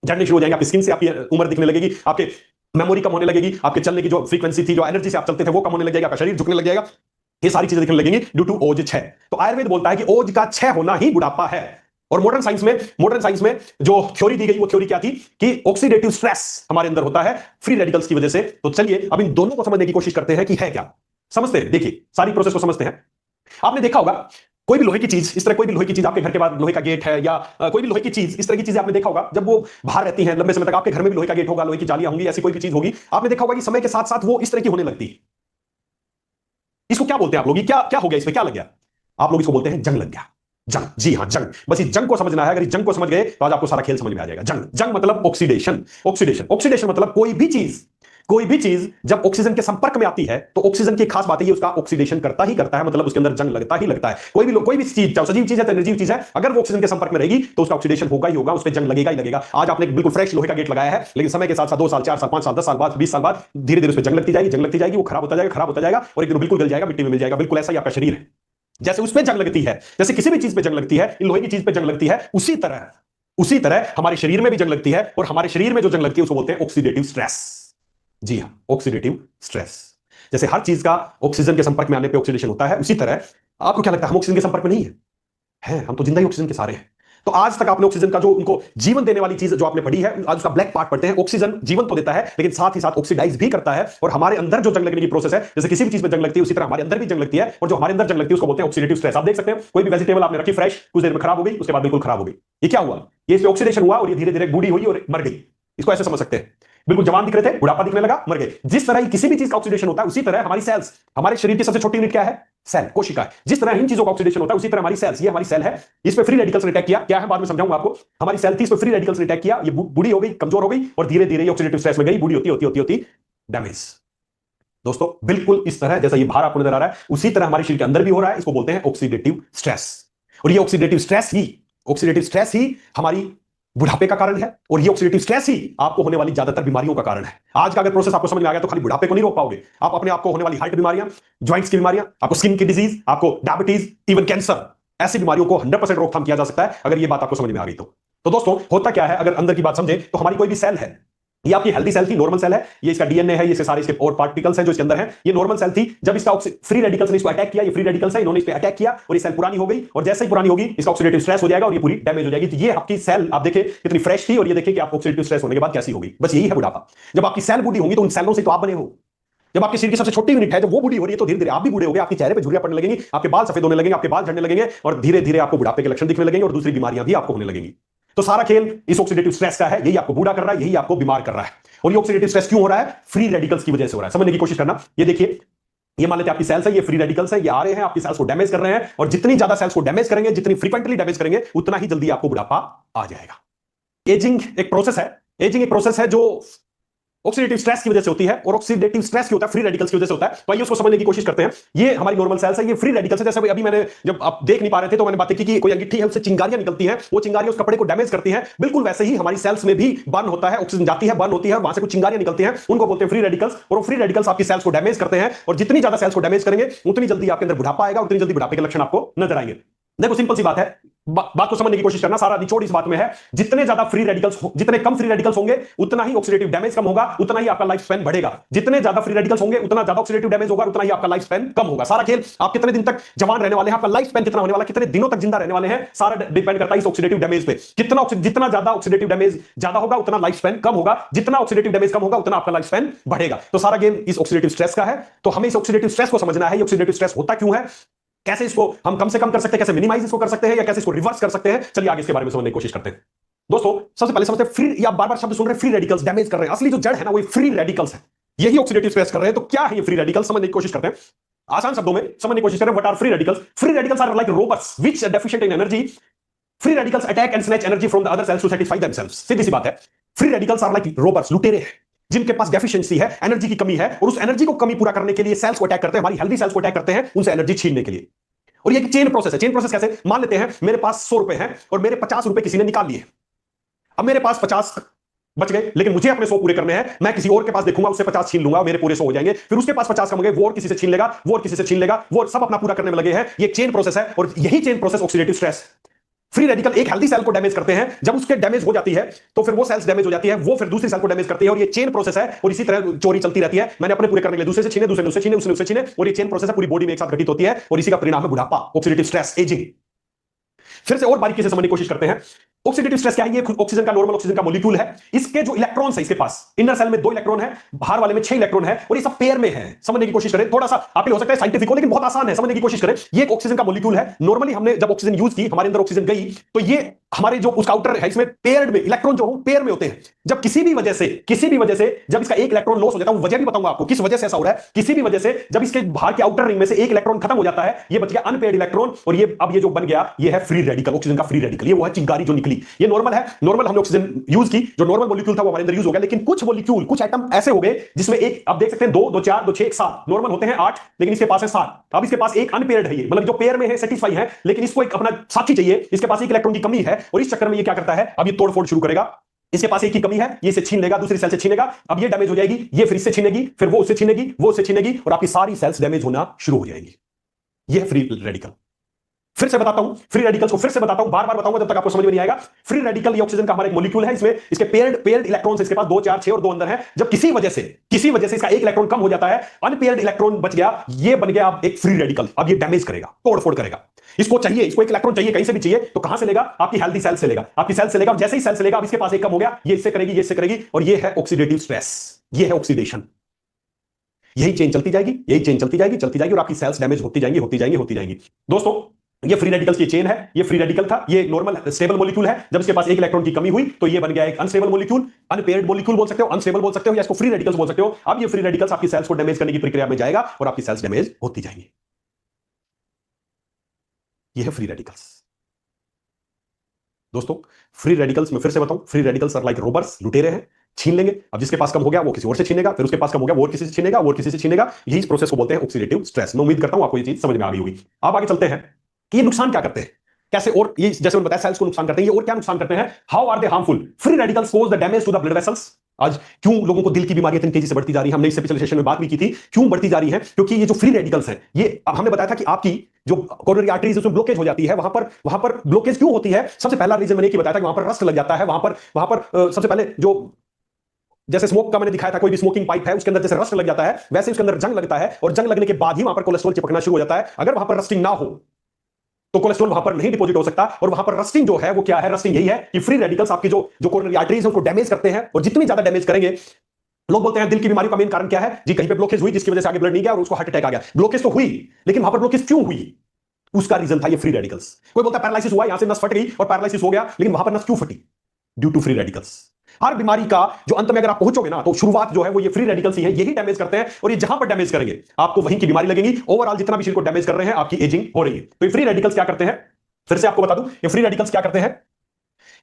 झड़ने शुरू हो जाएंगे, आपकी स्किन से आपकी उम्र दिखने लगेगी, आपके मेमोरी कम होने लगेगी, आपके चलने की जो फ्रीक्वेंसी थी, जो एनर्जी से आप चलते थे वो कम होने लग जाएगा, आपका शरीर झुकने लग जाएगा। ये सारी चीजें दिखने लगेंगी ड्यू टू ओज 6। तो आयुर्वेद बोलता है कि ओज का 6 होना ही बुढ़ापा है। और मॉडर्न साइंस में जो थ्योरी दी गई वो थ्योरी क्या थी कि ऑक्सीडेटिव स्ट्रेस हमारे अंदर होता है फ्री रेडिकल्स की वजह से। तो चलिए अब इन दोनों को समझने की कोशिश करते हैं कि है क्या। समझते हैं, देखिए सारी प्रोसेस को समझते हैं। आपने देखा होगा कोई भी लोहे की चीज, इस तरह कोई भी लोहे की चीज, आपके घर के बाद लोहे का गेट है, या कोई भी लोहे की चीज, इस तरह की चीजें आपने देखा होगा जब वो बाहर रहती हैं लंबे समय तक, आपके घर में भी लोहे का गेट होगा, लोहे की जालियां होंगी, ऐसी कोई भी चीज होगी, आपने देखा होगा कि समय के साथ साथ वो इस तरह की होने लगती है। इसको क्या बोलते हैं आप लोग, क्या क्या हो गया, इसमें क्या लग गया? आप लोग इसको बोलते हैं जंग लग गया। जंग, जी हां जंग। बस इस जंग को समझना है। अगर इस जंग को समझ गए तो आज आपको सारा खेल समझ में आ जाएगा। जंग मतलब ऑक्सीडेशन। ऑक्सीडेशन मतलब कोई भी चीज जब ऑक्सीजन के संपर्क में आती है तो ऑक्सीजन की खास बात है, उसका ऑक्सीडेशन करता ही करता है, मतलब उसके अंदर जंग लगता ही लगता है। कोई भी चीज, चाहे सजीव चीज है, निर्जीव चीज है, अगर वो ऑक्सीजन के संपर्क में रहेगी तो उसका ऑक्सीडेशन होगा ही होगा, उस पर जंग लगेगा ही लगेगा। आज आपने बिल्कुल फ्रेश लोहे का गेट लगाया है, लेकिन समय के साथ साथ 2 साल, 4 साल, 5 साल, 10 साल बाद, 20 साल बाद धीरे धीरे उस पर जंग लगती जाएगी, वो खराब होता जाएगा और एक दिन बिल्कुल गल जाएगा, मिट्टी में मिल जाएगा। बिल्कुल ऐसा ही आपका शरीर है। जैसे उस पर जंग लगती है, जैसे किसी भी चीज पे जंग लगती है, लोहे की चीज पे जंग लगती है, उसी तरह हमारे शरीर में भी जंग लगती है। और हमारे शरीर में जो जंग लगती है उसको बोलते हैं ऑक्सीडेटिव स्ट्रेस। जी हां, ऑक्सीडेटिव स्ट्रेस। जैसे हर चीज का ऑक्सीजन के संपर्क में आने पे ऑक्सीडेशन होता है, उसी तरह आपको क्या लगता है हम ऑक्सीजन के संपर्क में नहीं है? हम तो जिंदा ही ऑक्सीजन के सारे हैं। तो आज तक आपने ऑक्सीजन का जो उनको जीवन देने वाली चीज जो आपने पढ़ी है, आज उसका ब्लैक पार्ट पढ़ते हैं। ऑक्सीजन जीवन तो देता है लेकिन साथ ही साथ ऑक्सीडाइज भी करता है। और हमारे अंदर जो जंग लगने की प्रोसेस है, जैसे किसी भी चीज में जंग लगती है उसी तरह हमारे अंदर भी जंग लगती है, और जो हमारे अंदर जंग लगती है उसको बोलते हैं ऑक्सीडेटिव स्ट्रेस। आप देख सकते हैं कोई भी वेजिटेबल आपने रखी फ्रेश, कुछ देर में खराब हो गई, उसके बाद बिल्कुल खराब हो गई। ये क्या हुआ? ये इसमें ऑक्सीडेशन हुआ और ये धीरे धीरे बूढ़ी हुई और मर गई। इसको ऐसे समझ सकते हैं। बिल्कुल जवान दिख रहे थे, बुढ़ापा दिखने लगा, मर गए। जिस तरह किसी भी चीज का ऑक्सीडेशन होता है उसी तरह हमारी सेल्स, हमारे शरीर की सबसे छोटी यूनिट क्या है? सेल, कोशिका है। जिस तरह इन चीजों का ऑक्सीडेशन होता है उसी तरह हमारी सेल्स, ये हमारी सेल है, इस पे फ्री रेडिकल्स ने अटैक किया। क्या है बाद में समझाऊंगा आपको। हमारी सेल थी, इस पे फ्री रेडिकल्स ने अटैक किया, ये बूढ़ी हो गई, कमजोर हो गई और धीरे धीरे ऑक्सीडेटिव स्ट्रेस में गई, बूढ़ी होती डैमेज। दोस्तों बिल्कुल इस तरह जैसा ये बाहर आपको नजर आ रहा है उसी तरह हमारे शरीर के अंदर भी हो रहा है। इसको बोलते हैं ऑक्सीडेटिव स्ट्रेस। और ये ऑक्सीडेटिव स्ट्रेस ही हमारी बुढ़ापे का कारण है, और ये ऑक्सीडेटिव स्ट्रेस ही आपको होने वाली ज्यादातर बीमारियों का कारण है। आज का अगर प्रोसेस आपको समझ में आ गया तो खाली बुढ़ापे को नहीं रोक पाओगे, आप अपने आप को होने वाली हार्ट बीमारियां, ज्वाइंट्स की बीमारियां, आपको स्किन की डिजीज, आपको डायबिटीज, इवन कैंसर, ऐसी बीमारियों को 100% रोकथाम किया जा सकता है अगर ये बात आपको समझ में आ गई तो दोस्तों होता क्या है, अगर अंदर की बात समझे तो हमारी कोई भी सेल है, ये आपकी हेल्दी सेल थी, नॉर्मल सेल है, ये इसका डीएनए है, ये इसके सारे इसके और पार्टिकल्स हैं जो इसके अंदर हैं। ये नॉर्मल सेल थी, जब इसका फ्री रेडिकल्स ने इसको अटैक किया, ये फ्री रेडिकल्स है, इन्होंने इस पे अटैक किया और ये सेल पुरानी हो गई, और जैसे ही पुरानी होगी इसका ऑक्सीडेटिव स्ट्रेस हो जाएगा और ये पूरी डैमेज हो जाएगी। तो ये आपकी सेल आप देखिए कितनी फ्रेश थी, और ये देखिए कि आप ऑक्सीडेटिव स्ट्रेस होने के बाद कैसी होगी। बस यही है बुढ़ापा। जब आपकी सेल बूढ़ी होंगी तो उन सेलों से तो आप बने हो। जब आपकी शरीर की सबसे छोटी यूनिट है जब वो बूढ़ी हो रही है तो धीरे धीरे आप भी बूढ़े हो गए, आपके चेहरे पे झुर्रियां पड़ने लगेंगी, आपके बाल सफेद होने लगेंगे, आपके बाल झड़ने लगेंगे, और धीरे धीरे आपको बुढ़ापे के लक्षण दिखने लगेंगे और दूसरी बीमारियां भी आपको होने लगेंगी। तो सारा खेल इस ऑक्सीडेटिव स्ट्रेस का है, यही आपको बूढ़ा कर रहा है, यही आपको बीमार कर रहा है। और ये ऑक्सीडेटिव स्ट्रेस क्यों हो रहा है? फ्री रेडिकल्स की वजह से हो रहा है। समझने की कोशिश करना। ये देखिए, ये मान लेते हैं आपकी सेल्स है, ये फ्री रेडिकल्स है, ये आ रहे हैं आपकी सेल्स को डैमेज कर रहे हैं, और जितनी ज्यादा सेल्स को डैमेज करेंगे, जितनी फ्रीक्वेंटली डैमेज करेंगे, उतना ही जल्दी आपको बुढ़ापा आ जाएगा। एजिंग एक प्रोसेस है जो ऑक्सीडेटिव स्ट्रेस की वजह से होती है, और ऑक्सीडेटिव स्ट्रेस क्या होता है? फ्री रेडिकल्स की वजह से होता है। तो आइए उसको समझने की कोशिश करते हैं। ये हमारी नॉर्मल सेल्स है, ये फ्री रेडिकल्स है। जैसे अभी मैंने जब आप देख नहीं पा रहे थे तो मैंने बातें की कि कोई अंगीठी है उससे चिंगारियां निकलती हैं, वो चिंगारियां उस कपड़े को डैमेज करती हैं। बिल्कुल वैसे ही हमारी सेल्स में भी बर्न होता है, ऑक्सीजन जाती है, बर्न होती है, वहां से कुछ चिंगारियां निकलती हैं, उनको बोलते हैं फ्री रेडिकल्स। और वो फ्री रेडिकल्स आपकी सेल्स को डैमेज करते हैं, और जितनी ज्यादा सेल्स को डैमेज करेंगे उतनी जल्दी आपके अंदर बुढ़ापा आएगा, उतनी जल्दी बुढ़ापे के लक्षण आपको नजर आएंगे। देखो सिंपल सी बात है, बात को समझने की कोशिश करना, सारा निचोड़ इस बात में है, जितने ज्यादा फ्री रेडिकल्स जितने कम फ्री रेडिकल्स होंगे उतना ही ऑक्सीडेटिव डैमेज कम होगा, उतना ही आपका लाइफ स्पैन बढ़ेगा। जितने ज्यादा फ्री रेडिकल्स होंगे उतना ज्यादा ऑक्सीडेटिव डैमेज होगा, उतना ही आपका लाइफ स्पैन कम होगा। सारा खेल आप कितने दिन तक जवान रहने वाले हैं, आपका लाइफ स्पैन कितना होने वाला, कितने दिनों तक जिंदा रहने वाले हैं, सारा डिपेंड करता है इस ऑक्सीडेटिव डैमेज पे। जितना ज्यादा ऑक्सीडेटिव डैमेज ज्यादा होगा उतना लाइफ स्पैन कम होगा, जितना ऑक्सीडेटिव डैमेज कम होगा उतना आपका लाइफ स्पैन बढ़ेगा। तो सारा गेम इस ऑक्सीडेटिव स्ट्रेस का है। तो हमें इस ऑक्सीडेटिव स्ट्रेस को समझना है, ये ऑक्सीडेटिव स्ट्रेस होता क्यों है, कैसे इसको हम कम से कम कर सकते हैं, कैसे मिनिमाइज इसको कर सकते हैं, या कैसे इसको रिवर्स कर सकते हैं। चलिए आगे इसके बारे में समझने की कोशिश करते हैं। दोस्तों सबसे पहले समझते हैं फ्री, या बार बार शब्द सुन रहे हैं फ्री रेडिकल्स डैमेज कर रहे हैं, असली जो जड़ है ना वो फ्री रेडिकल्स है, यही ऑक्सीडेटिव स्ट्रेस कर रहे हैं। तो क्या है ये फ्री रेडिकल्स, समझने की कोशिश करते हैं, आसान शब्दों में समझने की कोशिश करें। What are free radicals? Free radicals are like robots which are deficient in energy. Free radicals attack and snatch energy from the other cells to satisfy themselves. सीधी सी बात है, free radicals are like robots, लुटेरे हैं, जिनके पास deficiency है, energy की कमी है, और उस एनर्जी को कमी पूरा करने के लिए सेल्स को अटैक करते हैं, हमारी हेल्दी सेल्स को अटैक करते हैं, उनसे एनर्जी छीनने के लिए। और ये एक चेन प्रोसेस है। चेन प्रोसेस कैसे? मान लेते हैं मेरे पास 100 रुपए हैं और मेरे 50 रुपए किसी ने निकाल लिए। अब मेरे पास 50 बच गए, लेकिन मुझे अपने 100 पूरे करने हैं। मैं किसी और के पास देखूंगा, उससे 50 छीन लूंगा, मेरे पूरे 100 हो जाएंगे। फिर उसके पास 50 कम गए, वो और किसी से छीन लेगा, वो और किसी से छीन लेगा, वो सब अपना पूरा करने में लगे हैं। ये चेन प्रोसेस है, और यही chain process oxidative stress. Free radical एक हेल्दी सेल को डैमेज करते हैं, जब उसके डैमेज हो जाती है तो फिर वो सेल्स डैमेज हो जाती है, वो फिर दूसरी सेल को डैमेज करती है, और ये चेन प्रोसेस है। और इसी तरह चोरी चलती रहती है, मैंने अपने पूरे करने के लिए दूसरे से छीने, दूसरे से छीने, उसने उससे छीने, और ये चेन प्रोसेस है, पूरी बॉडी में एक साथ घटित होती है, और इसी का परिणाम है बुढ़ापा, ऑक्सीडेटिव स्ट्रेस, एजिंग। फिर से और बारीकी से समझने की कोशिश करते हैं। ऑक्सीडेटिव स्ट्रेस क्या है? ये ऑक्सीजन का, नॉर्मल ऑक्सीजन का मॉलिक्यूल है। इसके जो इलेक्ट्रॉन्स है, इसके पास इनर सेल में 2 इलेक्ट्रॉन है, बाहर वाले में 6 इलेक्ट्रॉन है, और ये सब पेयर में है। समझने की कोशिश करें, थोड़ा सा आपके लिए हो सकता है साइंटिफिक हो, लेकिन बहुत आसान है, समझने की कोशिश करें। ये एक ऑक्सीजन का मॉलिक्यूल है। नॉर्मली हमने जब ऑक्सीजन यूज की, हमारे अंदर ऑक्सीजन गई, तो ये हमारे जो उसका आउटर है, इसमें पेयर्ड में इलेक्ट्रॉन जो हो पेयर में होते हैं। जब किसी भी वजह से जब इसका एक इलेक्ट्रॉन लॉस हो जाता है, वजह भी बताऊंगा आपको किस वजह से ऐसा हो रहा है। किसी भी वजह से जब इसके बाहर के आउटर रिंग में से एक इलेक्ट्रॉन खत्म हो जाता है, ये बच गया अनपेयर्ड इलेक्ट्रॉन, और ये अब ये जो बन गया, ये है फ्री रेडिकल, ऑक्सीजन का फ्री रेडिकल। ये वो है चिंगारी जो निकली। ये नॉर्मल है, नॉर्मल हमने ऑक्सीजन यूज की, जो नॉर्मल मॉलिक्यूल था वो हमारे अंदर यूज हो गया। लेकिन कुछ मॉलिक्यूल, कुछ एटम ऐसे हो गए जिसमें एक, आप देख सकते हैं 2, 2, 4, 2, 6, 7, नॉर्मल होते हैं 8, लेकिन इसके पास है 7। अब इसके पास एक अनपेयर्ड है, ये मतलब जो पेयर में है सेटिस्फाई है, लेकिन इसको एक अपना साथी चाहिए, इसके पास एक इलेक्ट्रॉन की कमी है, और इस चक्कर में ये क्या करता है, अब ये तोड़फोड़ शुरू करेगा। इसके पास एक की कमी है, ये इसे छीन लेगा, दूसरी सेल से छीनेगा, अब ये डैमेज हो जाएगी, ये फिर इससे छीनेगी, फिर वो उससे छीनेगी, वो उससे छीनेगी, और आपकी सारी सेल्स डैमेज होना शुरू हो जाएंगी। ये है फ्री रेडिकल। फिर से बताता हूं, फ्री रेडिकल्स को फिर से बताता हूं, बार बार बताऊंगा जब तक आपको समझ में नहीं आएगा। फ्री रेडिकल ये ऑक्सीजन का हमारा एक मॉलिक्यूल है, इसमें इसके पेयर्ड इलेक्ट्रॉन्स, इसके पास 2, 4, 6 और 2 अंदर है। जब किसी वजह से इसका एक इलेक्ट्रॉन कम हो जाता है, अनपेयर्ड इलेक्ट्रॉन बच गया, ये बन गया अब एक फ्री रेडिकल। अब ये डैमेज करेगा, तोड़फोड़ करेगा। इसको चाहिए, इसको एक इलेक्ट्रॉन चाहिए, कहीं से भी चाहिए, तो कहां से लेगा? आपकी हेल्दी सेल से लेगा, आपकी सेल से लेगा। जैसे ही सेल से लेगा, अब इसके पास एक कम हो गया, ये इससे करेगी, ये इससे करेगी, और ये है ऑक्सीडेटिव स्ट्रेस, ये है ऑक्सीडेशन। यही चेन चलती जाएगी, यही चेन चलती जाएगी, चलती जाएगी, और आपकी सेल्स डैमेज होती जाएंगी, होती जाएंगी, होती जाएंगी। दोस्तों ये फ्री रेडिकल्स की चेन है। ये फ्री रेडिकल था, ये नॉर्मल स्टेबल मॉलिक्यूल है। जब इसके पास एक इलेक्ट्रॉन की कमी हुई, तो ये बन गया एक अनस्टेबल मॉलिक्यूल, अनपेयर्ड मॉलिक्यूल बोल सकते हो, अनस्टेबल बोल सकते हो, या इसको फ्री रेडिकल्स बोल सकते हो। अब ये फ्री रेडिकल्स आपकी सेल्स को डैमेज करने की प्रक्रिया में जाएगा, और आपकी सेल्स डैमेज होती जाएंगी। ये है फ्री रेडिकल्स। दोस्तों फ्री रेडिकल्स में फिर से बताऊं, free radicals are like robbers, लुटेरे हैं, छीन लेंगे। अब जिसके पास कम हो गया वो किसी और से छीनेगा, फिर उसके पास कम हो गया वो और किसी से छीनेगा, वो और किसी से छीनेगा। यही इस प्रोसेस को बोलते हैं ऑक्सीडेटिव स्ट्रेस। मैं उम्मीद करता हूं आपको ये चीज समझ में आ गई होगी। आप आगे चलते हैं कि ये नुकसान क्या करते हैं, कैसे, और ये जैसे मैंने बताया सेल्स को नुकसान करते हैं, ये और क्या नुकसान करते हैं, how are they harmful? Free radicals cause the damage to the blood vessels. आज क्यों लोगों को दिल की बीमारियां इतनी तेजी से बढ़ती जा रही है, हमने इससे पिछले सेशन में बात भी की थी, क्यों बढ़ती जा रही है? क्योंकि ये जो फ्री रेडिकल्स हैं, ये हमने बताया था कि आपकी जो कोरोनरी आर्टरीज उसमें ब्लॉकेज हो जाती है। वहां पर ब्लॉकेज क्यों होती है? सबसे पहला रीजन मैंने एक ही बताया था कि वहां पर रस्ट लग जाता है। वहां पर सबसे पहले जो, जैसे स्मोक का मैंने दिखाया था, कोई भी स्मोकिंग पाइप है उसके अंदर जैसे रस्ट लग जाता है, वैसे उसके अंदर जंग लगता है, और जंग लगने के बाद ही वहां पर कोलेस्ट्रॉल चिपकना शुरू हो जाता है। अगर वहां पर रस्टिंग ना हो तो कोलेस्ट्रॉल वहां पर नहीं डिपॉजिट हो सकता। और वहां पर रस्टिंग जो है वो क्या है? रस्टिंग यही है कि फ्री रेडिकल्स आपकी जो कोरोनरी आर्टरीज उनको डैमेज करते हैं, और जितनी ज्यादा डैमेज करेंगे, लोग बोलते हैं दिल की बीमारी का मेन कारण क्या है जी? कहीं पे ब्लॉकेज हुई जिसकी वजह से आगे ब्लड नहीं गया और उसको हार्ट अटैक आ गया। ब्लॉकेज तो हुई, लेकिन वहां पर ब्लॉकेज क्यों हुई? उसका रीजन था ये फ्री रेडिकल्स। कोई बोलता है पैरालिसिस हुआ, यहां से नस फट गई और पैरालिसिस हो गया, लेकिन वहां पर नस क्यों फटी? Due to free radicals. हर बीमारी का जो अंत में अगर आप पहुंचोगे ना, तो शुरुआत जो है वो ये फ्री रेडिकल्स ही है, यही डैमेज करते हैं, और ये जहां पर डैमेज करेंगे आपको वहीं की बीमारी लगेगी। ओवरऑल जितना भी शरीर को डैमेज कर रहे हैं, आपकी एजिंग हो रही है। तो ये फ्री रेडिकल्स क्या करते हैं, फिर से आपको बता दूं, ये फ्री रेडिकल्स क्या करते हैं,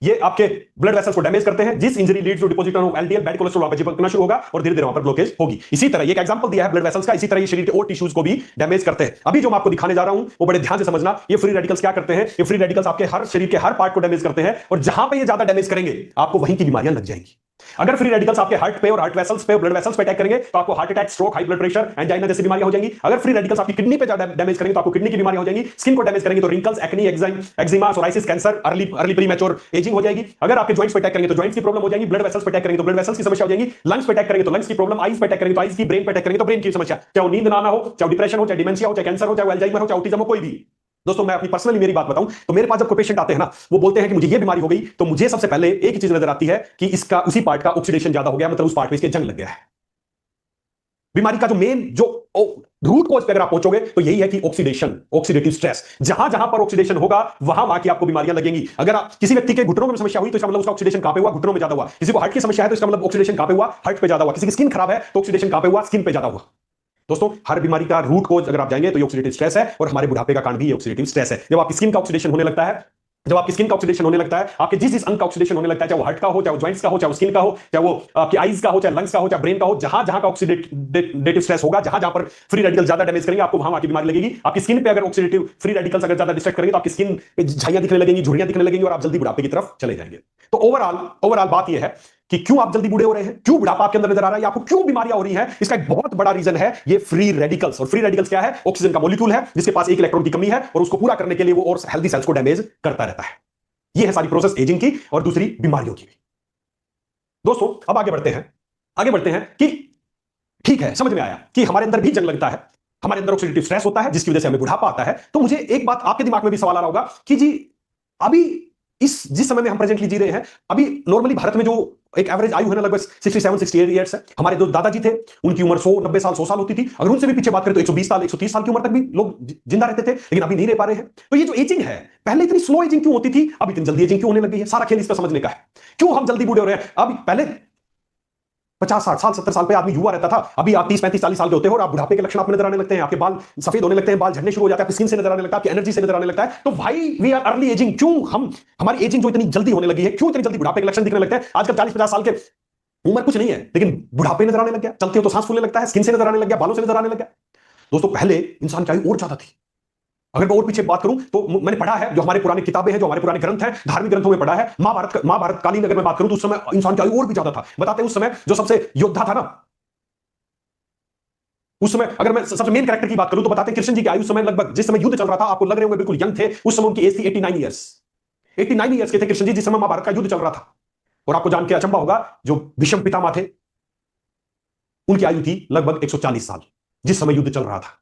ये आपके ब्लड वेसल्स को डैमेज करते हैं। जिस injury leads to deposition of LDL, bad cholesterol वहां पर चिपकना शुरू होगा, और धीरे धीरे वहां पर ब्लॉकेज होगी। इसी तरह ये एक एग्जांपल दिया है ब्लड वेसल्स का, इसी तरह ये शरीर के और टिश्यूज को भी डैमेज करते हैं। अभी जो मैं आपको दिखाने जा रहा हूं वो बड़े ध्यान से समझना। ये फ्री रेडिकल्स क्या करते हैं? ये फ्री रेडिकल्स आपके हर शरीर के हर पार्ट को डैमेज करते हैं, और जहां पर ये ज्यादा डैमेज करेंगे आपको वहीं की बीमारियां लग जाएंगी। अगर फ्री रेडिकल्स आपके हार्ट पे और हार्ट वेसल्स पे, ब्लड वेसल्स पे अटैक करेंगे तो आपको heart attack, stroke, high blood pressure, angina जैसी बीमारियां हो जाएंगी। अगर फ्री रेडिकल्स आपकी किडनी पे डैमेज करेंगे तो आपको किडनी की बीमारी हो जाएगी। स्किन को डैमेज करेंगे तो wrinkles, acne, eczema, psoriasis, cancer, early premature ageing हो जाएगी। अगर आपके जॉइंट्स पे अटैक करेंगे तो जॉइंट्स की प्रॉब्लम हो जाएगी। ब्लड वेसल्स पे अटैक करेंगे तो ब्लड वेसल्स की समस्या हो जाएगी। लंग्स पे अटैक करेंगे तो लंग्स की प्रॉब्लम, आईज पे अटैक करेंगे तो आईज की, ब्रेन पे अटैक करेंगे तो ब्रेन की समस्या, चाहे वो नींद ना आना हो, चाहे डिप्रेशन हो, चाहे डिमेंशिया हो, चाहे कैंसर हो, चाहे अल्जाइमर हो, चाहे ऑटिज्म हो, कोई भी। दोस्तों मैं अपनी पर्सनली मेरी बात बताऊं तो मेरे पास जब कोई पेशेंट आते हैं ना, वो बोलते हैं कि मुझे ये बीमारी हो गई, तो मुझे सबसे पहले एक ही चीज नजर आती है कि इसका उसी पार्ट का ऑक्सीडेशन ज्यादा हो गया, मतलब उस पार्ट में इसके जंग लग गया है। बीमारी का जो मेन जो रूट कॉज पे अगर आप पहुंचोगे तो यही है कि ऑक्सीडेशन, ऑक्सीडेटिव स्ट्रेस। जहां जहां पर ऑक्सीडेशन होगा वहां की आपको बीमारियां लगेंगी। अगर आप किसी व्यक्ति के घुटनों में समस्या हुई तो इसका मतलब उसका ऑक्सीडेशन कहां पे हुआ? घुटनों में ज्यादा हुआ। किसी को हार्ट की समस्या है तो इसका मतलब ऑक्सीडेशन कहां पे हुआ? हार्ट पे ज्यादा हुआ। किसी की स्किन खराब है तो ऑक्सीडेशन कहां पे हुआ? स्किन पे ज्यादा हुआ। दोस्तों हर बीमारी का रूट कोज अगर आप जाएंगे तो ये ऑक्सीडेटिव स्ट्रेस है, और हमारे बुढ़ापे का कारण भी ये ऑक्सीडेटिव स्ट्रेस है। जब आपकी स्किन का ऑक्सीडेशन होने लगता है, जब आपकी स्किन का ऑक्सीडेशन होने लगता है, आपके जिस अंग का ऑक्सीडेशन होने लगता है, चाहे वो हार्ट का हो, चाहे वो जॉइंट्स का हो, चाहे वो स्किन का हो, चाहे वो आपकी आईज का हो, चाहे लंग्स का हो, चाहे ब्रेन का हो, जहां जहां का ऑक्सीडेटिव स्ट्रेस होगा, जहां जहां पर फ्री रेडिकल ज्यादा डैमेज करेंगे, आपको वहां की बीमारी लगेगी। आपकी स्किन पे अगर ऑक्सीडेटिव फ्री रेडिकल्स अगर ज्यादा डिस्ट्रैक्ट करेंगे तो आपकी स्किन पे झाइयां दिखने लगेंगी, झुर्रियां दिखने लगेंगी, और आप जल्दी बुढ़ापे की तरफ चले जाएंगे। तो ओवरऑल बात यह है कि क्यों आप जल्दी बूढ़े हो रहे हैं, क्यों बुढ़ापा आपके अंदर नजर आ रहा है, आपको क्यों बीमारियां हो रही हैं, इसका एक बहुत बड़ा रीजन है ये फ्री रेडिकल्स। और फ्री रेडिकल्स क्या है? ऑक्सीजन का मॉलिक्यूल है जिसके पास एक इलेक्ट्रॉन की कमी है, और उसको पूरा करने के लिए वो और हेल्दी सेल्स को डैमेज करता रहता है। ये है सारी प्रोसेस एजिंग की और दूसरी बीमारियों की भी। दोस्तों अब आगे बढ़ते हैं कि ठीक है, समझ में आया कि हमारे अंदर भी जंग लगता है, हमारे अंदर ऑक्सीडेटिव स्ट्रेस होता है जिसकी वजह से हमें बुढ़ापा आता है। तो मुझे एक बात आपके दिमाग में भी सवाल आ रहा होगा कि जी अभी जिस समय में हम प्रेजेंटली जी रहे हैं, अभी नॉर्मली भारत में जो एक एवरेज आयु है ना, लगभग 67-68 ईयर्स है। हमारे जो दादाजी थे उनकी उम्र 100-90 साल 100 साल होती थी। अगर उनसे भी पीछे बात करें तो 120 साल 130 साल की उम्र तक भी लोग जिंदा रहते थे, लेकिन अभी नहीं रह पा रहे हैं। तो ये जो एजिंग है, पहले इतनी स्लो एजिंग क्यों होती थी, अब इतनी जल्दी एजिंग क्यों होने लगी है? सारा खेल इस पर समझने का है। क्यों हम जल्दी बूढ़े हो रहे हैं? अब पहले 50-60 साल 70 साल पे आदमी युवा रहता था, अभी आप 30-35-40 साल के होते हो और आप बुढ़ापे के लक्षण आपको नजर आने लगते हैं, आपके बाल सफेद होने लगते हैं, बाल झड़ने शुरू हो जाते हैं, आपकी स्किन से नजर आने लगता है, आपकी एनर्जी से नजर आने लगता है। तो भाई वी आर अर्ली एजिंग। क्यों हम हमारी एजिंग जो इतनी जल्दी होने लगी है, क्यों इतनी जल्दी बुढ़ापे के लक्षण दिखने लगते हैं? आजकल 40-50 साल के उम्र कुछ नहीं है, लेकिन बुढ़ापे नजर आने लग गया, चलते हो तो सांस फूलने लगता है, स्किन से नजर आने लग गया, बालों से नजर आने लग गया। दोस्तों पहले इंसान की आयु और ज्यादा थी। अगर मैं और पीछे बात करूं तो मैंने पढ़ा है, जो हमारे पुरानी किताबें हैं, जो हमारे पुराने ग्रंथ हैं, धार्मिक ग्रंथों में पढ़ा है, महाभारत कालीन अगर मैं बात करूं तो उस समय इंसान की आयु और भी ज्यादा था। बताते हैं उस समय जो सबसे योद्धा था ना, उस समय अगर मैं सबसे मेन कैरेक्टर की बात करूं तो बताते हैं कृष्ण जी की आयु समय लगभग, जिस समय युद्ध चल रहा था, आपको लग रहे होंगे बिल्कुल यंग थे, उस समय उनकी एज थी 89 ईयर्स। 89 ईयर्स के थे कृष्ण जी जिस समय महाभारत का युद्ध चल रहा था। और आपको जान के अचंभा होगा, जो भीष्म पितामह थे उनकी आयु थी लगभग 140 साल जिस समय युद्ध चल रहा था।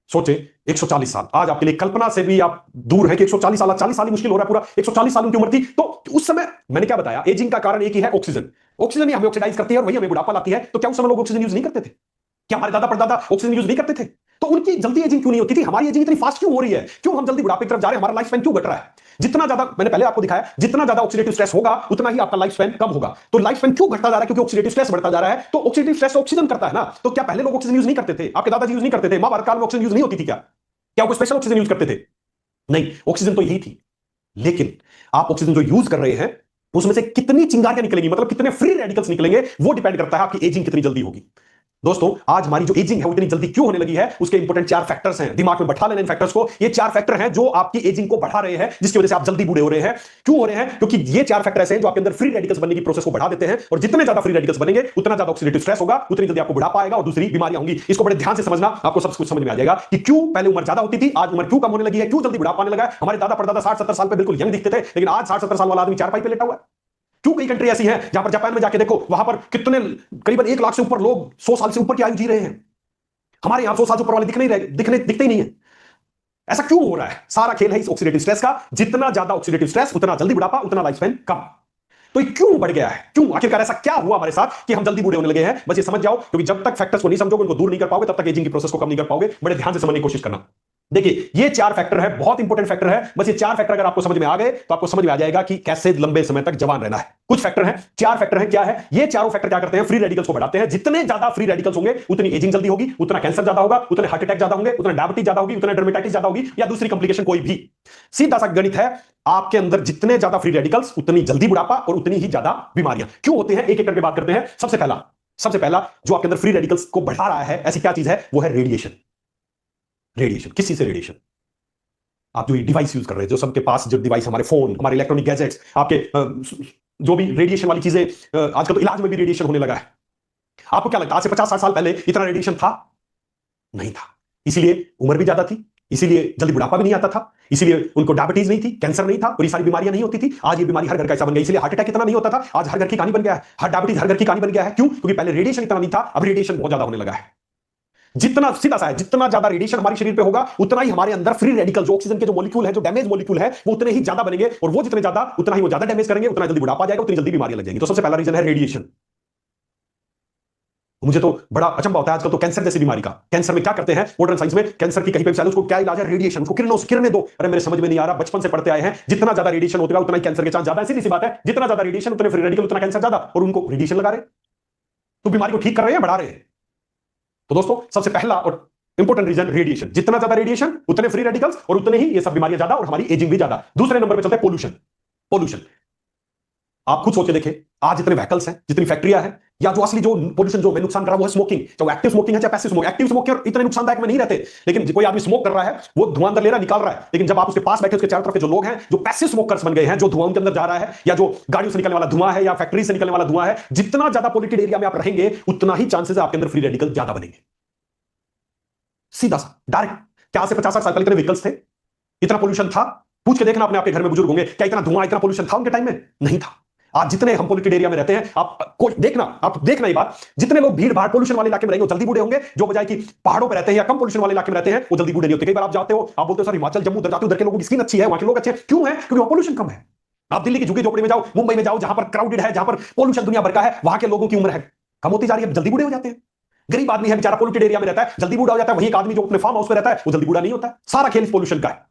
सोचे 140 साल, आज आपके लिए कल्पना से भी आप दूर है कि 140 साल, 40 साल ही मुश्किल हो रहा है, पूरा 140 साल उनकी उम्र थी। तो उस समय मैंने क्या बताया, एजिंग का कारण एक ही है, ऑक्सीजन। ऑक्सीजन ही हमें ऑक्सीडाइज करती है और वही हमें बुढ़ापा लाती है। तो क्या उस समय लोग ऑक्सीजन यूज नहीं करते थे? क्या हमारे दादा परदादा ऑक्सीजन यूज नहीं करते थे? तो उनकी जल्दी एजिंग क्यों नहीं होती थी? हमारी एजिंग इतनी फास्ट क्यों हो रही है? क्यों हम जल्दी बुढ़ापे की तरफ जा रहे हैं? हमारा लाइफ स्पैन क्यों घट रहा है? जितना ज्यादा, मैंने पहले आपको दिखाया, जितना ज्यादा ऑक्सीडेटिव स्ट्रेस होगा उतना ही आपका लाइफ स्पैन कम होगा। तो लाइफ स्पैन क्यों घटता जा रहा है? क्योंकि ऑक्सीडेटिव स्ट्रेस बढ़ता जा रहा है। तो ऑक्सीडेटिव स्ट्रेस ऑक्सीजन करता है ना। तो क्या पहले लोग ऑक्सीजन यूज नहीं करते थे? आपके दादाजी यूज नहीं करते थे? महाभारत काल में ऑक्सीजन यूज नहीं होती थी? क्या वो स्पेशल ऑक्सीजन यूज करते थे? नहीं, ऑक्सीजन तो यही थी। लेकिन आप ऑक्सीजन जो यूज कर रहे हैं उसमें से कितनी चिंगारियां निकलेंगी, मतलब कितने फ्री रेडिकल्स निकलेंगे, वो डिपेंड करता है आपकी एजिंग कितनी जल्दी होगी। दोस्तों आज हमारी जो एजिंग है वो इतनी जल्दी क्यों होने लगी है, उसके इंपॉर्टेंट 4 फैक्टर्स हैं। दिमाग में बैठा लेना इन फैक्टर्स को। ये 4 फैक्टर हैं जो आपकी एजिंग को बढ़ा रहे हैं, जिसकी वजह से आप जल्दी बूढ़े हो रहे हैं। क्यों हो रहे हैं? क्योंकि ये 4 फैक्टर ऐसे हैं जो आपके अंदर फ्री रेडिकल्स बनने की प्रोसेस को बढ़ा देते हैं, और जितने ज्यादा फ्री रेडिकल्स बनेंगे उतना ज्यादा ऑक्सीडेटिव स्ट्रेस होगा, उतनी जल्दी आपको बुढ़ापा आएगा और दूसरी बीमारियां होंगी। इसको बड़े ध्यान से समझना, आपको सब कुछ समझ में आ जाएगा कि क्यों पहले उम्र ज्यादा होती थी, आज उम्र क्यों कम होने लगी है, क्यों जल्दी बुढ़ापा आने लगा है। हमारे दादा परदादा 60-70 साल पे बिल्कुल यंग दिखते थे, लेकिन आज 60-70 साल वाला आदमी चारपाई पे लेटा हुआ है। क्यों? कई कंट्री ऐसी है जहां पर, जापान में जाके देखो, वहां पर कितने करीबन 1 लाख से ऊपर लोग 100 साल से ऊपर की आयु जी रहे हैं। हमारे यहां 100 साल से ऊपर वाले दिखते ही नहीं है। ऐसा क्यों हो रहा है? सारा खेल है इस ऑक्सीडेटिव स्ट्रेस का। जितना ज्यादा ऑक्सीडेटिव स्ट्रेस उतना जल्दी बुढ़ापा, उतना लाइफ स्पैन कम। तो ये क्यों बढ़ गया है? क्यों आखिरकार ऐसा क्या हुआ हमारे साथ कि हम जल्दी बूढ़े होने लगे हैं? बस ये समझ जाओ, क्योंकि जब तक फैक्टर्स को नहीं समझोगे, उनको दूर नहीं कर पाओगे, तब तक एजिंग की प्रोसेस को कम नहीं कर पाओगे। बड़े ध्यान से समझने की कोशिश करना। देखिए ये 4 फैक्टर है, बहुत इंपॉर्टेंट फैक्टर है। बस ये 4 फैक्टर अगर आपको समझ में आ गए तो आपको समझ में आ जाएगा कि कैसे लंबे समय तक जवान रहना है। कुछ फैक्टर हैं, 4 फैक्टर हैं। क्या है? ये चारों फैक्टर क्या करते हैं? फ्री रेडिकल्स को बढ़ाते हैं। जितने ज्यादा फ्री रेडिकल्स होंगे उतनी एजिंग जल्दी होगी, उतना कैंसर ज्यादा होगा, उतने हार्ट अटैक ज्यादा होंगे, उतना डायबिटीज ज्यादा होगी, उतना डर्मेटाइटिस ज्यादा होगी, या दूसरी कंप्लिकेशन कोई भी। सीधा सा गणित है, आपके अंदर जितने ज्यादा फ्री रेडिकल्स उतनी जल्दी बुढ़ापा और उतनी ही ज्यादा बीमारियां। क्यों होते हैं? एक एक करके बात करते हैं। सबसे पहला जो आपके अंदर फ्री रेडिकल्स को बढ़ा रहा है, ऐसी क्या चीज है? वो है रेडिएशन। रेडिएशन किस चीज से? रेडिएशन आप जो डिवाइस यूज कर रहे हैं, जो सबके पास जो डिवाइस, हमारे फोन, हमारे इलेक्ट्रॉनिक गैजेट्स, आपके जो भी रेडिएशन वाली चीजें, आजकल तो इलाज में भी रेडिएशन होने लगा है। आपको क्या लगता है आज से 50-60 साल पहले इतना रेडिएशन था? नहीं था। इसीलिए उम्र भी ज्यादा थी, इसीलिए जल्दी बुढ़ापा भी नहीं आता था, इसीलिए उनको डायबिटीज नहीं थी, कैंसर नहीं था, और ये सारी बीमारियां नहीं होती थी। आज ये बीमारी हर घर का हिस्सा बन गई, इसलिए हार्ट अटैक इतना नहीं होता था, आज हर घर की कहानी बन गया है। हर डायबिटीज हर घर की कहानी बन गया है। क्यों? क्योंकि पहले रेडिएशन इतना नहीं था, अब रेडिएशन बहुत ज्यादा होने लगा है। जितना सीधा सा है, जितना ज्यादा रेडिएशन हमारे शरीर पे होगा, उतना ही हमारे अंदर फ्री रेडिकल, जो ऑक्सीजन के जो मॉलिक्यूल है, जो डैमेज मॉलिक्यूल है, वो उतने ही ज्यादा बनेंगे, और वो जितने ज्यादा, उतना ही वो ज्यादा डैमेज करेंगे, उतना जल्दी बुढ़ापा आ जाएगा, उतनी जल्दी बीमारियां लग जाएंगी। तो सबसे पहला रीजन है रेडिएशन। मुझे तो बड़ा अचंभा होता है आजकल तो कैंसर जैसी बीमारी का। कैंसर में क्या करते हैं मॉडर्न साइंस में, कैंसर की कहीं पे उसको क्या इलाज है? रेडिएशन, उसको किरणों से किरणें दो। अरे मेरे समझ में नहीं आ रहा, बचपन से पढ़ते आए हैं, जितना ज्यादा रेडिएशन होता है उतना ही कैंसर के चांस ज्यादा है। सीधी सी बात है, जितना ज्यादा रेडिएशन उतने फ्री रेडिकल, उतना कैंसर ज्यादा, और उनको रेडिएशन लगा रहे, तो बीमारी को ठीक कर रहे हैं, बढ़ा रहे हैं। तो दोस्तों सबसे पहला और इंपॉर्टेंट रीजन रेडिएशन। जितना ज्यादा रेडिएशन उतने फ्री रेडिकल्स, और उतने ही ये सब बीमारियां ज्यादा, और हमारी एजिंग भी ज्यादा। दूसरे नंबर पे चलता है पोल्यूशन। पोल्यूशन आप खुद सोच के देखें, आज जितने व्हीकल्स हैं, जितनी फैक्ट्रियां हैं, या जो असली जो पोल्यूशन जो मैं नुकसान कर रहा है वो है स्मोकिंग। चाहे एक्टिव स्मोकिंग है चाहे पैसिव स्मोकिंग। एक्टिव स्मोकिंग इतने नुकसानदायक में नहीं रहते, लेकिन कोई आदमी स्मोक कर रहा है, वो धुआं अंदर ले रहा है, निकाल रहा है, लेकिन जब आप उसके पास बैठे, उसके चारों तरफ के जो लोग हैं जो पैसिव स्मोकर्स बन गए हैं, जो धुआं के अंदर जा रहा है, या जो गाड़ियों से निकलने वाला धुआं है, या फैक्ट्री से निकलने वाला धुआं है, जितना ज्यादा पोल्यूटेड एरिया में आप रहेंगे, उतना ही चांसेस है आपके अंदर फ्री रेडिकल ज्यादा बनेंगे। सीधा सा डायरेक्ट। क्या आज से 50-60 साल पहले इतने व्हीकल्स थे, इतना पोल्यूशन था? पूछ के देखना अपने, आपके घर में बुजुर्ग होंगे, क्या इतना धुआं, इतना पोल्यूशन था उनके टाइम में? नहीं था। आज जितने हम पोल्यूटेड एरिया में रहते हैं, आप देखना ये बात, जितने लोग भीड़ भाड़ पोल्यूशन वाले इलाके में रहेंगे वो जल्दी बूढ़े होंगे, जो बजाय कि पहाड़ों पर रहते हैं या कम पोल्यूशन वाले इलाके में रहते हैं वो जल्दी बूढ़े नहीं होते। कई बार आप जाते हो, आप बोलते हो सर हिमाचल जम्मू उधर जाते हो, उधर के लोगों की स्किन अच्छी है, वहां के लोग अच्छे हैं। क्यों है? क्योंकि वहां पोल्यूशन कम है। आप दिल्ली की झुग्गी झोपड़ी में जाओ, मुंबई में जाओ, जहां पर क्राउडेड है, जहां पर पोल्यूशन दुनिया भर का है, वहां के लोगों की उम्र है कम होती जा रही है, जल्दी बूढ़े हो जाते हैं। गरीब आदमी है बेचारा, पोल्यूटेड एरिया में रहता है, जल्दी बूढ़ा हो जाता है। वही एक आदमी जो अपने फार्म हाउस में रहता है, वो जल्दी बूढ़ा नहीं होता। सारा खेल पोल्यूशन का है।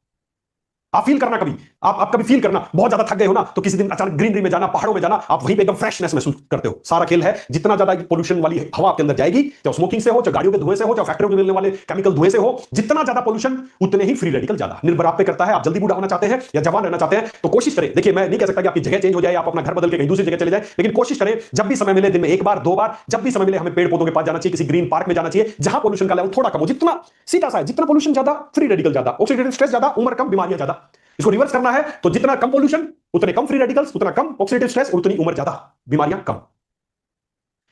आप फील करना कभी, आप कभी फील करना, बहुत ज्यादा थक गए हो ना, तो किसी दिन अचानक ग्रीनरी में जाना, पहाड़ों में जाना, आप वहीं पे एकदम फ्रेशनेस महसूस करते हो। सारा खेल है, जितना ज्यादा पोल्यूशन वाली हवा आपके अंदर जाएगी, चाहे स्मोकिंग से हो, चाहे गाड़ियों के धुएं से हो, चाहे फैक्ट्रियों में मिलने वाले केमिकल धुएं से हो, जितना ज्यादा पोल्यूशन उतने ही फ्री रेडिकल ज्यादा। निर्भर आप पे करता है, आप जल्दी बूढ़ा होना चाहते हैं या जवान रहना चाहते हैं, तो कोशिश करें। देखिए मैं नहीं कह सकता कि आपकी जगह चेंज हो जाए, आप अपना घर बदल के कहीं दूसरी जगह चले जाए, लेकिन कोशिश करें जब भी समय मिले, दिन में 1 बार 2 बार, जब भी समय मिले, हमें पेड़ पौधों के पास जाना चाहिए, किसी ग्रीन पार्क में जाना चाहिए, जहां पोल्यूशन का लेवल थोड़ा कम हो। जितना सीधा सा है, जितना पोल्यूशन ज्यादा फ्री रेडिकल ज्यादा, ऑक्सीडेटिव स्ट्रेस ज्यादा, उम्र कम, बीमारियां ज्यादा। इसको रिवर्स करना है तो जितना कम पोल्यूशन उतने कम फ्री रेडिकल्स, उतना कम ऑक्सीडेटिव स्ट्रेस, और उतनी उम्र ज्यादा, बीमारियां कम।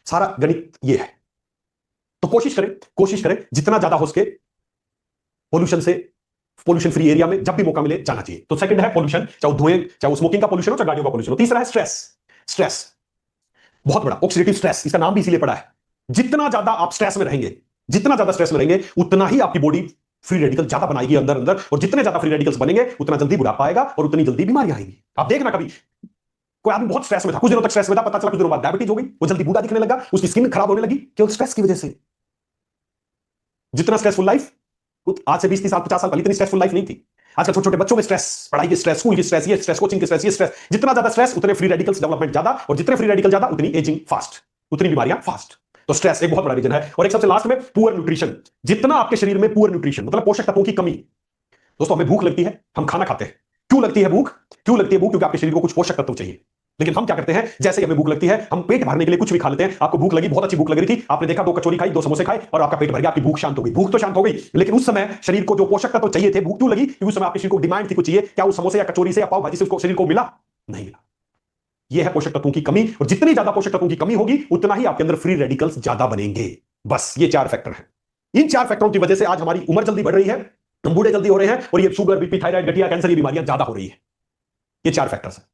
सारा गणित ये है। तो कोशिश करें जितना ज्यादा हो सके पोल्यूशन से, पोल्यूशन फ्री एरिया में जब भी मौका मिले जाना चाहिए। तो सेकंड है पोल्यूशन, चाहे वो धुएं, चाहे वो स्मोकिंग का पोल्यूशन हो, चाहे गाड़ियों का पोल्यूशन हो। तीसरा है स्ट्रेस। स्ट्रेस बहुत बड़ा, ऑक्सीडेटिव स्ट्रेस, इसका नाम भी इसीलिए पड़ा है। जितना ज्यादा आप स्ट्रेस में रहेंगे, जितना ज्यादा स्ट्रेस में रहेंगे, उतना ही आपकी बॉडी फ्री रेडिकल ज्यादा बनाएगी अंदर अंदर, और जितने ज्यादा फ्री रेडिकल्स बनेंगे उतना जल्दी बुढ़ापा आएगा और उतनी जल्दी बीमारियां आएंगी। आप देखना कभी कोई आदमी बहुत स्ट्रेस में था, कुछ दिनों तक स्ट्रेस में था, पता चला कुछ दिनों बाद डायबिटीज हो गई, वो जल्दी बूढ़ा दिखने लगा, उसकी स्किन खराब होने लगी, केवल स्ट्रेस की वजह से। जितना स्ट्रेसफुल लाइफ, आज से 20-30 साल 50 साल पहले इतनी स्ट्रेसफुल लाइफ नहीं थी। आजकल छोटे छोटे बच्चों में स्ट्रेस, पढ़ाई की स्ट्रेस, स्कूल की स्ट्रेस, ये स्ट्रेस, कोचिंग की स्ट्रेस, ये स्ट्रेस। जितना ज्यादा स्ट्रेस उतने फ्री रेडिकल्स डेवलपमेंट ज्यादा, और जितने फ्री रेडिकल ज्यादा उतनी एजिंग फास्ट, उतनी बीमारियां फास्ट। तो स्ट्रेस एक बहुत बड़ा रीजन है। और एक सबसे लास्ट में पुअर न्यूट्रिशन। जितना आपके शरीर में पुअर न्यूट्रिशन मतलब पोषक तत्वों की कमी। दोस्तों हमें भूख लगती है, हम खाना खाते हैं। क्यों लगती है भूख? क्यों लगती है भूख? क्योंकि आपके शरीर को कुछ पोषक तत्व चाहिए। लेकिन हम क्या करते हैं, जैसे ही हमें भूख लगती है हम पेट भरने के लिए कुछ भी खा लेते हैं। आपको भूख लगी, बहुत अच्छी भूख लग रही थी, आपने देखा 2 कचौरी खाई, 2 समोसे खाए, और आपका पेट भर गया, आपकी भूख शांत हो गई। भूख तो शांत हो गई, लेकिन उस समय शरीर को जो पोषक तत्व चाहिए थे, भूख क्यों लगी? क्योंकि उस समय आपके शरीर को डिमांड थी, कुछ चाहिए। क्या उस समोसे या कचौरी से या पाव भाजी से उसको शरीर को मिला? नहीं मिला। यह है पोषक तत्वों की कमी, और जितनी ज्यादा पोषक तत्वों की कमी होगी उतना ही आपके अंदर फ्री रेडिकल्स ज्यादा बनेंगे। बस ये 4 फैक्टर हैं। इन 4 फैक्टरों की वजह से आज हमारी उम्र जल्दी बढ़ रही है, हम बूढ़े जल्दी हो रहे हैं, और ये शुगर, बीपी, थायराइड, गठिया, कैंसर, ये बीमारियां ज्यादा हो रही है। ये 4 फैक्टर्स हैं।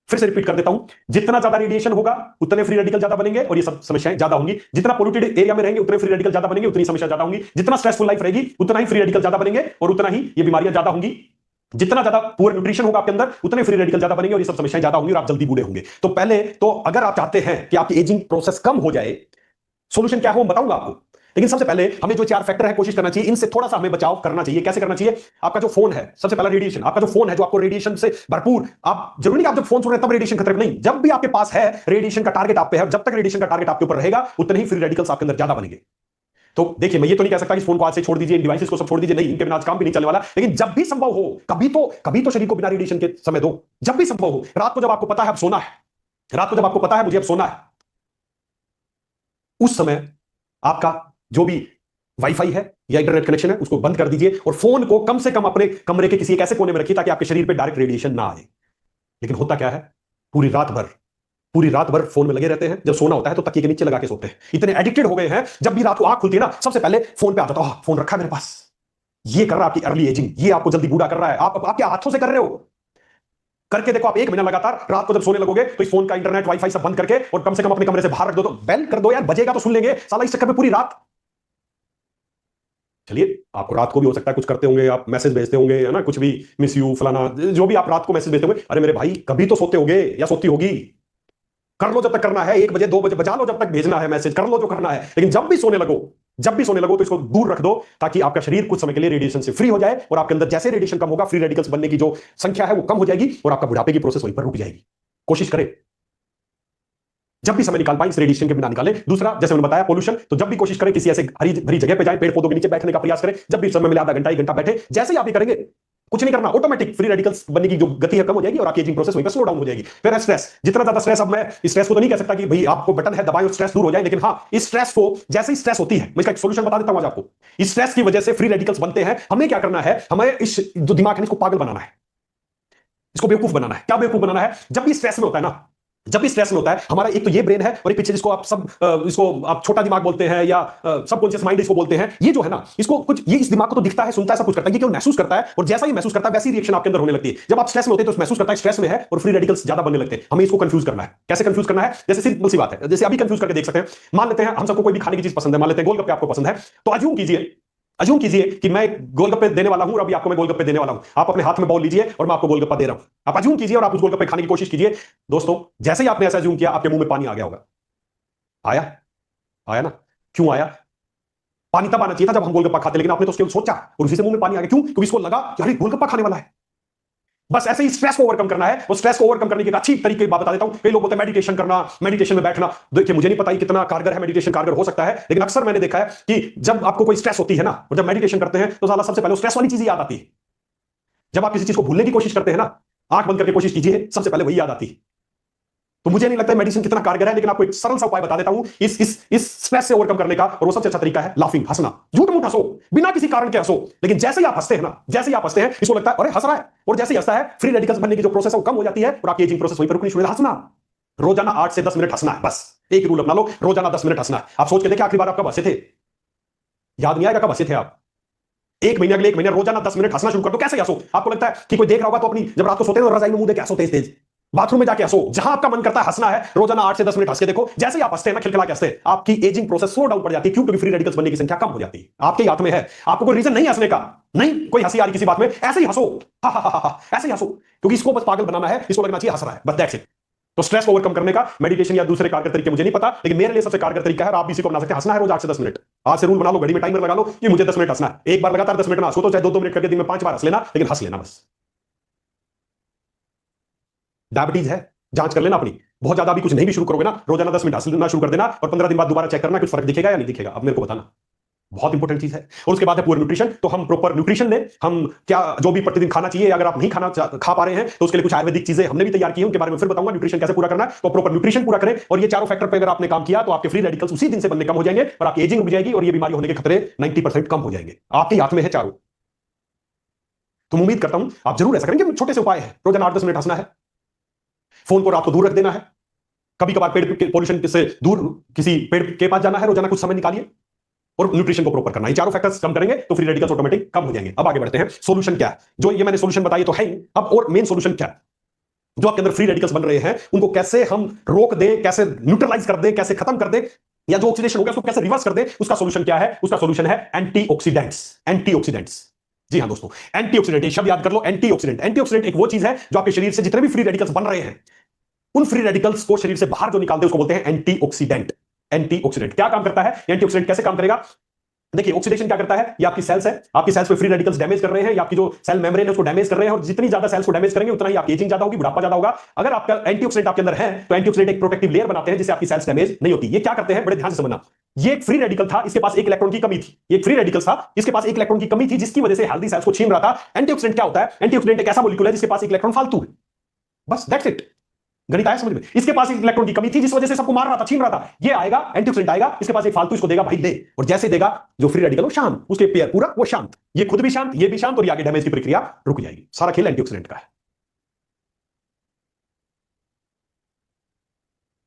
फिर से रिपीट कर देता हूं, जितना ज्यादा रेडिएशन होगा उतने फ्री रेडिकल ज्यादा बनेंगे और ये सब समस्याएं ज्यादा होंगी। जितना पोल्यूटेड एरिया में रहेंगे उतने फ्री रेडिकल ज्यादा बनेंगे, उतनी समस्या ज्यादा होंगी। जितना स्ट्रेसफुल लाइफ रहेगी उतना ही फ्री रेडिकल ज्यादा बनेंगे और उतना ही ये बीमारियां ज्यादा होंगी। जितना ज्यादा पुअर न्यूट्रिशन होगा आपके अंदर उतने फ्री रेडिकल ज्यादा बनेंगे और ये सब समस्याएं ज्यादा होंगी और आप जल्दी बूढ़े होंगे। तो पहले तो अगर आप चाहते हैं कि आपकी एजिंग प्रोसेस कम हो जाए, सोल्यूशन क्या हो बताऊंगा आपको, लेकिन सबसे पहले हमें जो 4 फैक्टर है कोशिश करना चाहिए, इनसे थोड़ा सा हमें बचाव करना चाहिए। कैसे करना चाहिए? आपका जो फोन है, सबसे पहला रेडिएशन, आपका जो फोन है जो आपको रेडिएशन से भरपूर, आप जरूरी नहीं आप जब फोन सुन रहे हैं तब रेडिएशन खतरे में नहीं, जब भी आपके पास है रेडिएशन का टारगेट आप पे है, जब तक रेडिएशन का टारगेट आपके ऊपर रहेगा उतने ही फ्री रेडिकल्स आपके अंदर ज्यादा बनेंगे। तो देखिए मैं ये तो नहीं कह सकता कि फोन को आज से छोड़ दीजिए, इन डिवाइसेस को सब छोड़ दीजिए, नहीं, इनके बिना आज काम भी नहीं चलने वाला, लेकिन जब भी संभव हो, कभी तो शरीर को बिना रेडिएशन के समय दो। जब भी संभव हो, रात को जब आपको पता है अब सोना है, रात को जब आपको पता है मुझे अब सोना है, उस समय आपका जो भी वाईफाई है या इंटरनेट कनेक्शन है उसको बंद कर दीजिए और फोन को कम से कम अपने कमरे के किसी एक ऐसे कोने में रखिए ताकि आपके शरीर पे डायरेक्ट रेडिएशन ना आए। लेकिन होता क्या है, पूरी रात भर फोन में लगे रहते हैं। जब सोना होता है तो तकिए के नीचे लगा के सोते हैं। इतने एडिक्टेड हो गए हैं, जब भी रात को आंख खुलती है ना, सबसे पहले फोन पे आता था, फोन रखा है मेरे पास। ये कर रहा है आपकी अर्ली एजिंग, ये आपको जल्दी बूढ़ा कर रहा है। आप क्या हाथों से कर रहे हो? करके देखो आप 1 महीना लगातार, रात को जब सोने लगोगे तो इस फोन का इंटरनेट वाईफाई सब बंद करके और कम से कम अपने कमरे से बाहर रख दो। तो बेल कर दो यार, बजेगा तो सुन लेंगे साला, इस चक्कर में पूरी रात। चलिए, आपको रात को भी हो सकता है कुछ करते होंगे, आप मैसेज भेजते होंगे, है ना, कुछ भी मिस यू फलाना, जो भी आप रात को मैसेज भेजते होंगे। अरे मेरे भाई, कभी तो सोते होगे या सोती होगी। कर लो जब तक करना है, 1 बजे 2 बजे बजा लो, जब तक भेजना है मैसेज कर लो जो करना है। लेकिन जब भी सोने लगो तो इसको दूर रख दो, ताकि आपका शरीर कुछ समय के लिए रेडिएशन से फ्री हो जाए और आपके अंदर जैसे रेडिएशन कम होगा, फ्री रेडिकल्स बनने की जो संख्या है वो कम हो जाएगी और आपका बुढ़ापे की प्रोसेस वहीं पर रुक जाएगी। कोशिश करें, जब भी समय निकाल पाए इस रेडिएशन के बिना निकालें। दूसरा, जैसे मैंने बताया, पोल्यूशन, तो जब भी कोशिश करें किसी ऐसे हरी भरी जगह पे जाए, पेड़ पौधों के नीचे बैठने का प्रयास करें। जब भी समय मिले आधा घंटा 1 घंटा बैठे, जैसे ही आप ये करेंगे, कुछ नहीं करना, ऑटोमेटिक फ्री रेडिकल्स बनने की जो गति है कम हो जाएगी और आपकी एजिंग प्रोसेस वहीं पर स्लो डाउन हो जाएगी। फिर स्ट्रेस, जितना ज्यादा स्ट्रेस, अब मैं इस स्ट्रेस को तो नहीं कह सकता कि भाई आपको बटन है दबाएं और स्ट्रेस दूर हो जाए, लेकिन हाँ, इस स्ट्रेस को, जैसे ही स्ट्रेस होती है, मैं इसका एक सोल्यूशन बता देता हूं आज आपको। इस स्ट्रेस की वजह से फ्री रेडिकल्स बनते हैं। हमें क्या करना है, हमें इस जो दिमाग है इसको पागल बनाना है, इसको बेवकूफ बनाना है। क्या बेवकूफ बनाना है? जब भी स्ट्रेस में होता है ना, जब भी स्ट्रेस में होता है, हमारा एक तो ये ब्रेन है और एक पीछे जिसको आप सब इसको आप छोटा दिमाग बोलते हैं या सबकॉन्शियस माइंड इसको बोलते हैं। ये जो है ना, इसको कुछ, ये इस दिमाग को तो दिखता है, सुनता है, सब कुछ करता है, ये केवल महसूस करता है और जैसा ही महसूस करता है वैसी रिएक्शन आपके अंदर होने लगती है। जब आप स्ट्रेस में होते हैं तो महसूस करता है स्ट्रेस में है और फ्री रेडिकल्स ज्यादा बनने लगते हैं। हमें इसको कंफ्यूज करना है। कैसे कंफ्यूज करना है? जैसे सिंपल सी बात है, जैसे अभी कंफ्यूज करके देख सकते हैं। मान लेते हैं हम सबको कोई भी खाने की चीज पसंद है, मान लेते हैं गोलगप्पे आपको पसंद है, तो अज्यूम कीजिए कि मैं गोलगप्पे देने वाला हूं और अभी आपको मैं गोलगप्पे देने वाला हूं। आप अपने हाथ में बाउल लीजिए और मैं आपको गोलगप्पा दे रहा हूं। आप अज्यूम कीजिए और आप उस गोलगप्पे खाने की कोशिश कीजिए। दोस्तों, जैसे ही आपने ऐसा अज्यूम किया, आपके मुंह में पानी आ गया होगा। आया? आया ना? क्यों आया? पानी तब आना चाहिए था जब हम गोलगप्पा खाते, लेकिन आपने तो उसके सोचा और उसी से मुंह में पानी आ गया। क्यों? क्योंकि इसको लगा कि अरे गोलगप्पा खाने वाला है। बस ऐसे ही स्ट्रेस को ओवरकम करना है। और स्ट्रेस को ओवरकम करने की एक अच्छी तरीके की बात बता देता हूं। कई लोग बोलते हैं मेडिटेशन करना, मेडिटेशन में बैठना। देखिए, मुझे नहीं पता कितना कारगर है मेडिटेशन, कारगर हो सकता है, लेकिन अक्सर मैंने देखा है कि जब आपको कोई स्ट्रेस होती है ना, और जब मेडिटेशन करते हैं तो साला सबसे पहले स्ट्रेस वाली चीज याद आती है। जब आप किसी चीज को भूलने की कोशिश करते हैं ना, आंख बंद करके कोशिश कीजिए, सबसे पहले वही याद आती है। तो मुझे नहीं लगता मेडिसिन कितना कारगर है, लेकिन आपको एक सरल सा उपाय बता देता हूं इस स्ट्रेस से ओवरकम करने का, और वो सबसे अच्छा तरीका है लाफिंग, हंसना। झूठ मूठ हंसो, बिना किसी कारण के हंसो, लेकिन जैसे ही आप हंसते हैं ना, जैसे ही आप हंसते हैं, इसको लगता है अरे हंस रहा है, और जैसे ही हंसता है, फ्री रेडिकल्स बनने की जो प्रोसेस है वो कम हो जाती है और आपकी एजिंग प्रोसेस वहीं पर रुकनी शुरू। हंसना, रोजाना 8 से 10 मिनट हंसना है, बस एक रूल अपना लो, रोजाना 10 मिनट हंसना है। आप सोच के देखिए आखिरी बार आप कब हंसे थे? याद नहीं आएगा कब हंसे थे आप? 1 महीने, अगले 1 महीने रोजाना 10 मिनट हंसना शुरू कर दो। कैसे हंसो? आपको लगता है कि कोई देख रहा होगा तो अपनी, जब रात को सोते हैं तो रजाई में मुंह दे के हंसो, तेज तेज। बाथरूम में जाके हंसो, जहां आपका मन करता है हंसना है, रोजाना 8 से 10 मिनट हंस के देखो। जैसे ही आप हंसते हैं ना, खिलखिला के हंसते हैं, आपकी एजिंग प्रोसेस स्लो डाउन पड़ जाती है। क्यों? क्योंकि फ्री रेडिकल्स बनने की संख्या कम हो जाती है। आपके हाथ में है, आपको कोई रीजन नहीं हंसने का, नहीं कोई हंसी आ रही किसी बात में, ऐसे ही हंसो, हा हा हा हा, ऐसे ही हंसो, क्योंकि इसको बस पागल बनाना है, इसको लगना चाहिए हंस रहा है, बस दैट्स इट। तो स्ट्रेस को ओवरकम करने का मेडिटेशन या दूसरे कारगर तरीके मुझे नहीं पता, लेकिन मेरे लिए सबसे कारगर तरीका है, और आप इसी को बना सकते हैं, हंसना है रोज 8 से 10 मिनट। आज से रूल बना लो, घड़ी में टाइमर लगा लो कि मुझे 10 मिनट हंसना है। एक बार लगातार 10 मिनट ना हंसो तो चाहे 2-2 मिनट करके दिन में 5 बार हंस लेना, लेकिन हंस लेना बस। डायबिटीज है, जांच कर लेना अपनी। बहुत ज्यादा अभी कुछ नहीं भी शुरू करोगे ना, रोजाना 10 मिनट हंसना शुरू कर देना और 15 दिन बाद दोबारा चेक करना, कुछ फर्क दिखेगा या नहीं दिखेगा, अब मेरे को बताना। बहुत इंपॉर्टेंट चीज है। और उसके बाद है पुअर न्यूट्रिशन। तो हम प्रॉपर न्यूट्रिशन लें, हम क्या जो भी प्रतिदिन खाना चाहिए, अगर आप नहीं खा पा रहे हैं तो उसके लिए कुछ आयुर्वेदिक चीजें हमने भी तैयार की है, उनके बारे में फिर बताऊंगा न्यूट्रिशन कैसे पूरा करना है। तो प्रॉपर न्यूट्रिशन पूरा करें, और ये चारों फैक्टर पे अगर आपने काम किया तो आपके फ्री रेडिकल्स उसी दिन से बनने कम हो जाएंगे और आपकी एजिंग रुक जाएगी और ये बीमारी होने के खतरे 90% कम हो जाएंगे। आपके हाथ में है चारों। तो उम्मीद करता हूं आप जरूर ऐसा करेंगे। छोटे से उपाय है, रोजाना 8-10 मिनट हंसना है, फोन को रात को दूर रख देना है, कभी कभार पेड़ के पोल्यूशन से दूर किसी पेड़ के पास जाना है, रोजाना कुछ समय निकालिए, और न्यूट्रिशन को प्रॉपर करना। ये चारों फैक्टर्स कम करेंगे तो फ्री रेडिकल्स ऑटोमेटिक कम हो जाएंगे। अब आगे बढ़ते हैं, सॉल्यूशन क्या है? जो ये मैंने सॉल्यूशन बताई तो है ही, अब और मेन सॉल्यूशन क्या है? जो आपके अंदर फ्री रेडिकल्स बन रहे हैं उनको कैसे हम रोक दें, कैसे न्यूट्रलाइज कर दें, कैसे खत्म कर दें, या जो ऑक्सीडेशन हो गया उसको कैसे रिवर्स कर दें, उसका सॉल्यूशन क्या है? उसका सॉल्यूशन है एंटीऑक्सीडेंट्स। एंटीऑक्सीडेंट्स, जी हां दोस्तों, एंटीऑक्सीडेंट, ये शब्द याद कर लो, एंटीऑक्सीडेंट। एंटीऑक्सीडेंट एक वो चीज है जो आपके शरीर से जितने भी फ्री रेडिकल्स बन रहे हैं, उन फ्री रेडिकल्स को शरीर से बाहर जो निकालते हैं उसको बोलते हैं एंटीऑक्सीडेंट। एंटीऑक्सीडेंट क्या काम करता है? एंटीऑक्सीडेंट कैसे काम करेगा? देखिए, ऑक्सीडेशन क्या करता है? ये आपकी सेल्स है, आपकी सेल्स पे फ्री रेडिकल्स डैमेज कर रहे हैं, या आपकी जो सेल मेम्ब्रेन है उसको डैमेज कर रहे हैं, और जितनी ज्यादा सेल्स को डैमेज करेंगे उतना ही आपकी एजिंग ज्यादा होगी, बुढ़ापा ज्यादा होगा। अगर आपका एंटीऑक्सीडेंट आपके अंदर है तो एंटीऑक्सीडेंट एक प्रोटेक्टिव लेयर बनाते हैं जिससे आपकी सेल्स डैमेज नहीं होती। ये क्या करते हैं, बड़े ध्यान से समझना। ये एक फ्री रेडिकल था, इसके पास एक इलेक्ट्रॉन की कमी थी। ये एक फ्री रेडिकल था, इसके पास एक इलेक्ट्रॉन की कमी थी, जिसकी वजह से हेल्दी सेल्स को छीन रहा था। एंटीऑक्सीडेंट क्या होता है? एंटीऑक्सीडेंट एक ऐसा मॉलिक्यूल है जिसके पास एक इलेक्ट्रॉन फालतू है, बस दैट्स इट। गणित आया समझ में? इसके पास एक इलेक्ट्रॉन की कमी थी जिस वजह से सबको मार रहा था, छीन रहा था। ये आएगा, एंटीऑक्सीडेंट आएगा, इसके पास एक फालतू, इसको देगा भाई ले, और जैसे देगा जो फ्री रेडिकल वो शांत, उसके पेयर पूरा वो शांत, ये खुद भी शांत, ये भी शांत, और ये आगे डैमेज की प्रक्रिया रुक जाएगी। सारा खेल एंटीऑक्सीडेंट का है।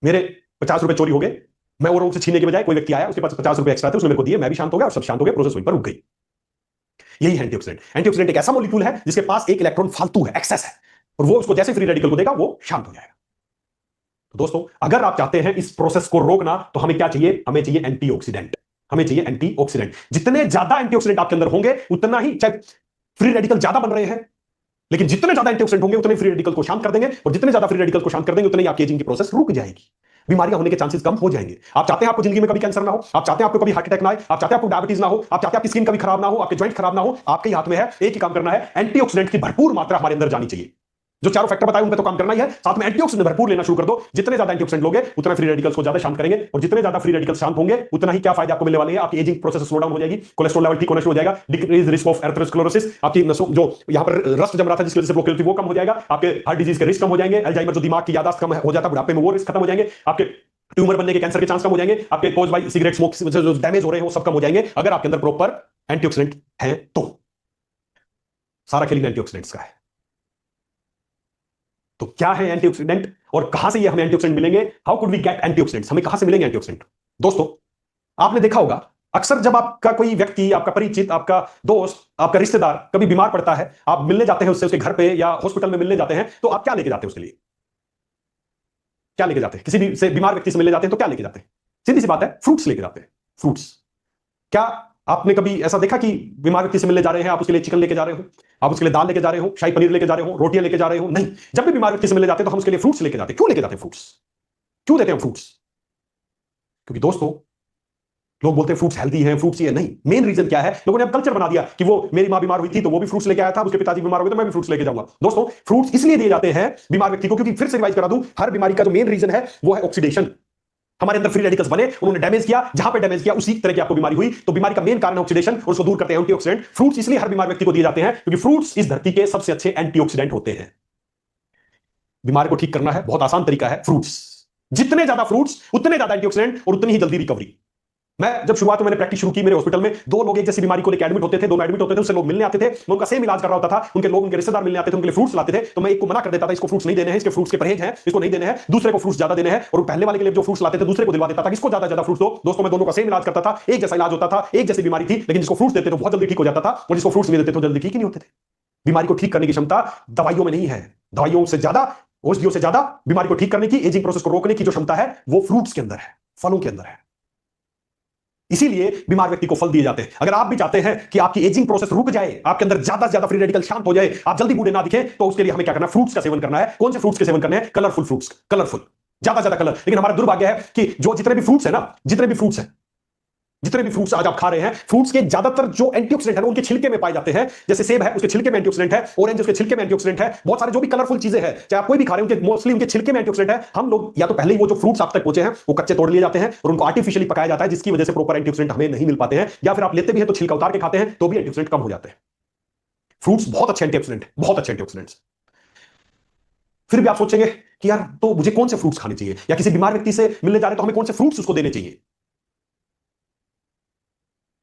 मेरे 50 रुपए चोरी हो गए, मैं और से छीनने के बजाय कोई व्यक्ति आया, उसके पास 50 रुपए एक्स्ट्रा थे, उसने मेरे को दिए, मैं भी शांत हो गया और सब शांत हो गए, प्रोसेस वहीं पर रुक गई। यही है एंटीऑक्सीडेंट। एंटीऑक्सीडेंट एक ऐसा मॉलिक्यूल है जिसके पास एक इलेक्ट्रॉन फालतू है, एक्सेस है, और वो उसको जैसे फ्री रेडिकल को देगा वो शांत हो जाएगा। तो दोस्तों, अगर आप चाहते हैं इस प्रोसेस को रोकना, तो हमें क्या चाहिए? हमें चाहिए एंटीऑक्सीडेंट। हमें चाहिए एंटीऑक्सीडेंट। जितने ज्यादा एंटीऑक्सीडेंट आपके अंदर होंगे, उतना ही, चाहे फ्री रेडिकल ज्यादा बन रहे हैं, लेकिन जितने ज्यादा एंटीऑक्सीडेंट होंगे उतने फ्री रेडिकल को शांत कर देंगे, और जितने ज्यादा फ्री रेडिकल को शांत कर देंगे उतने ही आपकी एजिंग की प्रोसेस रुक जाएगी, बीमारियां होने के चांसेस कम हो जाएंगे। आप चाहते हैं आपको जिंदगी में कभी कैंसर ना हो, आप चाहते हैं आपको कभी हार्ट अटैक ना आए, आप चाहते हैं आपको डायबिटीज ना हो, आप चाहते हैं आपकी स्किन कभी खराब ना हो, आपके जॉइंट खराब ना हो, आपके हाथ में है, एक ही काम करना है, एंटीऑक्सीडेंट की भरपूर मात्रा हमारे अंदर जानी चाहिए। जो चारों फैक्टर बताए उन पे तो काम करना ही है, साथ में एंटीऑक्सीडेंट भरपूर लेना शुरू कर दो। जितने ज्यादा एंटीऑक्सीडेंट लोगे उतना फ्री रेडिकल्स को ज्यादा शांत करेंगे, और जितने ज्यादा फ्री रेडिकल्स शांत होंगे उतना ही क्या फायदा आपको मिलने वाले हैं? आपकी एजिंग प्रोसेस स्लो डाउन हो जाएगी, कोलेस्ट्रॉल लेवल ठीक होना शुरू हो जाएगा, डिक्रीज रिस्क ऑफ एथेरोस्क्लेरोसिस, आपकी नसों जो यहां पर रस्ट जम रहा था जिसकी वजह से ब्लॉकेज थी वो कम हो जाएगा, आपके हार्ट डिजीज के रिस्क कम हो जाएंगे, अल्जाइमर जो दिमाग की याददाश्त कम हो जाता है बुढ़ापे में वो रिस्क खत्म हो जाएंगे, आपके ट्यूमर बनने के, कैंसर के चांस कम हो जाएंगे, आपके कॉज बाय सिगरेट स्मोक जो डैमेज हो रहे हैं वो सब कम हो जाएंगे, अगर आपके अंदर प्रॉपर एंटीऑक्सीडेंट है तो। सारा खेल एंटीऑक्सीडेंट्स का है। तो क्या है एंटीऑक्सीडेंट और कहां से ये हमें एंटीऑक्सीडेंट मिलेंगे? How could we get antioxidants? हमें कहां से मिलेंगे एंटीऑक्सीडेंट? दोस्तों, आपने देखा होगा अक्सर जब आपका कोई व्यक्ति, आपका परिचित, आपका दोस्त, आपका रिश्तेदार कभी बीमार पड़ता है, आप मिलने जाते हैं उससे, उसके घर पे या हॉस्पिटल में मिलने जाते हैं, तो आप क्या लेके जाते हैं उसके लिए? क्या लेके जाते हैं? किसी भी से बीमार व्यक्ति से मिलने जाते हैं तो क्या लेके जाते हैं? सीधी सी बात है, फ्रूट्स लेके जाते हैं। फ्रूट्स। क्या आपने कभी ऐसा देखा कि बीमार व्यक्ति से मिलने जा रहे हैं, आप उसके लिए चिकन लेके जा रहे हो, आप उसके लिए दाल लेके जा रहे हो, शाही पनीर लेके जा रहे हो, रोटियां लेके जा रहे हो? नहीं। जब भी बीमार व्यक्ति से मिलने जाते हैं तो हम उसके लिए फ्रूट्स लेके जाते हैं। क्यों लेके जाते हैं फ्रूट्स? क्यों देते हैं फ्रूट्स? क्योंकि दोस्तों, लोग बोलते हैं फ्रूट्स हेल्दी हैं, फ्रूट्स ये नहीं। मेन रीजन क्या है? लोगों ने अब कल्चर बना दिया कि वो मेरी मां बीमार हुई थी तो वो भी फ्रूट्स लेके आया था, उसके पिताजी बीमार हो गए तो मैं भी फ्रूट्स लेके जाऊंगा। दोस्तों, फ्रूट्स इसलिए दिए जाते हैं बीमार व्यक्ति को, क्योंकि फिर से रिवाइज करा दूं, हर बीमारी का जो मेन रीजन है वो है ऑक्सीडेशन। हमारे अंदर फ्री रेडिकल्स बने, उन्होंने डैमेज किया, जहां पे डैमेज किया उसी तरह की आपको बीमारी हुई। तो बीमारी का मेन कारण है ऑक्सीडेशन, और उसको दूर करते हैं एंटीऑक्सीडेंट। फ्रूट्स इसलिए हर बीमार व्यक्ति को दिए जाते हैं क्योंकि फ्रूट्स इस धरती के सबसे अच्छे एंटीऑक्सीडेंट होते हैं। बीमारी को ठीक करना है, बहुत आसान तरीका है, फ्रूट्स। जितने ज्यादा फ्रूट्स उतने ज्यादा एंटीऑक्सीडेंट और उतनी ही जल्दी रिकवरी। मैं जब शुरुआत में मैंने प्रैक्टिस शुरू की, मेरे हॉस्पिटल में दो लोग एक जैसी बीमारी को लेकर एडमिट होते थे, दो एडमिट होते थे, उससे लोग मिलने आते थे, मैं उनका सेम इलाज कर रहा होता था, उनके लोग, उनके रिश्तेदार मिलने आते थे, उनके लिए फ्रूट्स लाते थे, तो मैं एक को मना कर देता था, इसको फ्रूट्स नहीं देने हैं, इसके फ्रूट्स के परहेज हैं, इसको नहीं देने हैं, दूसरे को फ्रूट्स ज्यादा देने हैं, और पहले वाले के लिए जो फ्रूट्स लाते थे दूसरे को दिलवा देता था, इसको ज्यादा ज्यादा फ्रूट्स दो। दोस्तों, मैं दोनों का सेम इलाज करता था, एक जैसा इलाज होता था, एक जैसी बीमारी थी, लेकिन जिसको फ्रूट्स देते तो बहुत जल्दी ठीक हो जाता था, और जिसको फ्रूट्स नहीं देते तो जल्दी ठीक ही नहीं होते थे। बीमारी को ठीक करने की क्षमता दवाइयों में नहीं है। दवाइयों से ज्यादा, औषधियों से ज्यादा बीमारी को ठीक करने की, एजिंग प्रोसेस को रोकने की जो क्षमता है वो फ्रूट्स के अंदर है, फलों के अंदर है। इसीलिए बीमार व्यक्ति को फल दिए जाते हैं। अगर आप भी चाहते हैं कि आपकी एजिंग प्रोसेस रुक जाए, आपके अंदर ज्यादा से ज्यादा फ्री रेडिकल शांत हो जाए, आप जल्दी बूढ़े ना दिखे, तो उसके लिए हमें क्या करना है? फ्रूट्स का सेवन करना है। कौन से फ्रूट्स के सेवन करने हैं? कलरफुल फ्रूट्स, कलरफुल, ज्यादा से ज्यादा कलर। लेकिन हमारा दुर्भाग्य है कि जो जितने भी फ्रूट्स है ना, जितने भी फ्रूट्स हैं, जितने भी फ्रूट्स आज आप खा रहे हैं, फ्रूट्स के ज्यादातर जो एंटीऑक्सीडेंट है उनके छिलके में पाए जाते हैं। जैसे सेब है, उसके छिलके में एंटीऑक्सीडेंट है, ऑरेंज उसके छिलके में एंटीऑक्सीडेंट है, बहुत सारे जो भी कलरफुल चीजें हैं, चाहे आप कोई भी खा रहे हैं, उनके मोस्टली उनके छिलके में एंटीऑक्सीडेंट है। हम लोग या तो पहले ही वो जो फ्रूट्स आप तक पहुंचे हैं वो कच्चे तोड़ लिए जाते हैं और उनको आर्टिफिशियली पकाया जाता है, जिसकी वजह से प्रॉपर एंटीऑक्सीडेंट हमें नहीं मिल पाते हैं, या फिर आप लेते भी हैं तो छिलका उतार के खाते हैं तो भी एंटीऑक्सीडेंट कम हो जाते हैं। फ्रूट्स बहुत अच्छे एंटीऑक्सीडेंट, बहुत अच्छे एंटीऑक्सीडेंट्स। फिर भी आप सोचेंगे कि यार, तो मुझे कौन से फ्रूट्स खाने चाहिए, या किसी बीमार व्यक्ति से मिलने जा रहे तो हमें कौन से फ्रूट्स उसको देने चाहिए?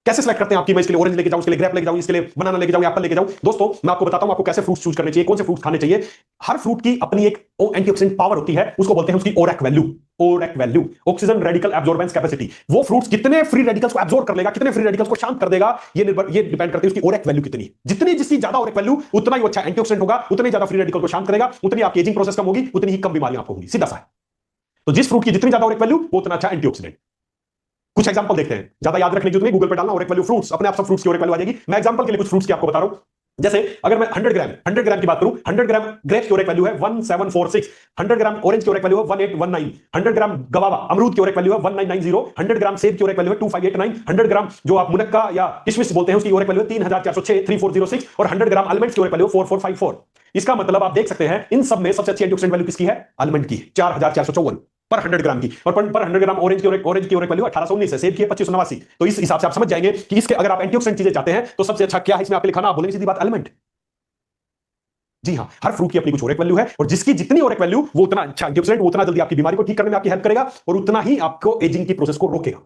कैसे सेलेक्ट करते हैं आपकी? मैं इसके लिए ऑरेंज लेके जाऊं, इसके लिए ग्रेप लेके जाऊं, इसके लिए बनाना लेके जाऊं, एप्पल लेके जाऊं? दोस्तों, मैं आपको बताता हूं आपको कैसे फ्रूट्स चूज करने चाहिए, कौन से फ्रूट्स खाने चाहिए। हर फ्रूट की अपनी एक एंटीऑक्सीडेंट पावर होती है, उसको बोलते हैं उसकी ORAC value. ORAC value, oxygen radical absorbance capacity. वो फ्रूट्स कितने फ्री रेडिकल्स को एब्जॉर्ब कर लेगा, कितने फ्री रेडिकल्स को शांत कर देगा, ये डिपेंड करती है उसकी ओरेक वैल्यू कितनी। जितनी जिसकी ज्यादा ओरेक वैल्यू, उतना ही अच्छा एंटीऑक्सीडेंट होगा, उतनी ज्यादा फ्री रेडिकल को शांत करेगा, उतनी आपकी एजिंग प्रोसेस कम होगी, उतनी ही कम बीमारियां आपको होंगी। सीधा सा है। तो जिस फ्रूट की जितनी ज्यादा ओरेक वैल्यू, वो उतना अच्छा एंटीऑक्सीडेंट। कुछ एग्जांपल देखते हैं, ज्यादा याद रखने की जरूरत नहीं, गूगल पे डालना ओरेक वैल्यू फ्रूट्स, अपने आप सब फ्रूट्स की ओरेक वैल्यू आ जाएगी। मैं एग्जांपल के लिए कुछ फ्रूट्स की आपको बता रहा हूं। जैसे अगर मैं 100 ग्राम की बात करूं, 100 ग्राम ग्रेप्स की ओरेक वैल्यू है 1746, 100 ग्राम ऑरेंज की ओरेक वैल्यू है 1819, 100 ग्राम गवावा अमरूद की ओरेक वैल्यू है 1990, 100 ग्राम सेब की ओरेक वैल्यू है 2589, 100 ग्राम जो आप मुनक्का या किशमिश बोलते हैं उसकी ओरेक वैल्यू है 3406, 3406, और 100 ग्राम आलमंड्स की ओरेक वैल्यू 4454। इसका मतलब आप देख सकते हैं इन सब में सबसे अच्छी एंटीऑक्सीडेंट वैल्यू किसकी है? आलमंड की, 4454 पर 100 ग्राम की, और पर 100 ग्राम ऑरेंज की ओरेक वैल्यू 1819 है, सेब की है 2589। तो इस हिसाब से आप समझ जाएंगे कि इसके अगर आप एंटीऑक्सीडेंट चीजें चाहते हैं तो सबसे अच्छा क्या है इसमें आपके लिए खाना? आप बोलेंगे सीधी बात, एलिमेंट। जी हां, हर फ्रूट की अपनी कुछ ओरेक वैल्यू है, और जिसकी जितनी ओरेक वैल्यू वो उतना अच्छा एंटीऑक्सीडेंट, वो उतना जल्दी आपकी बीमारी को ठीक करने में आपकी हेल्प करेगा, और उतना ही आपको एजिंग की प्रोसेस को रोकेगा।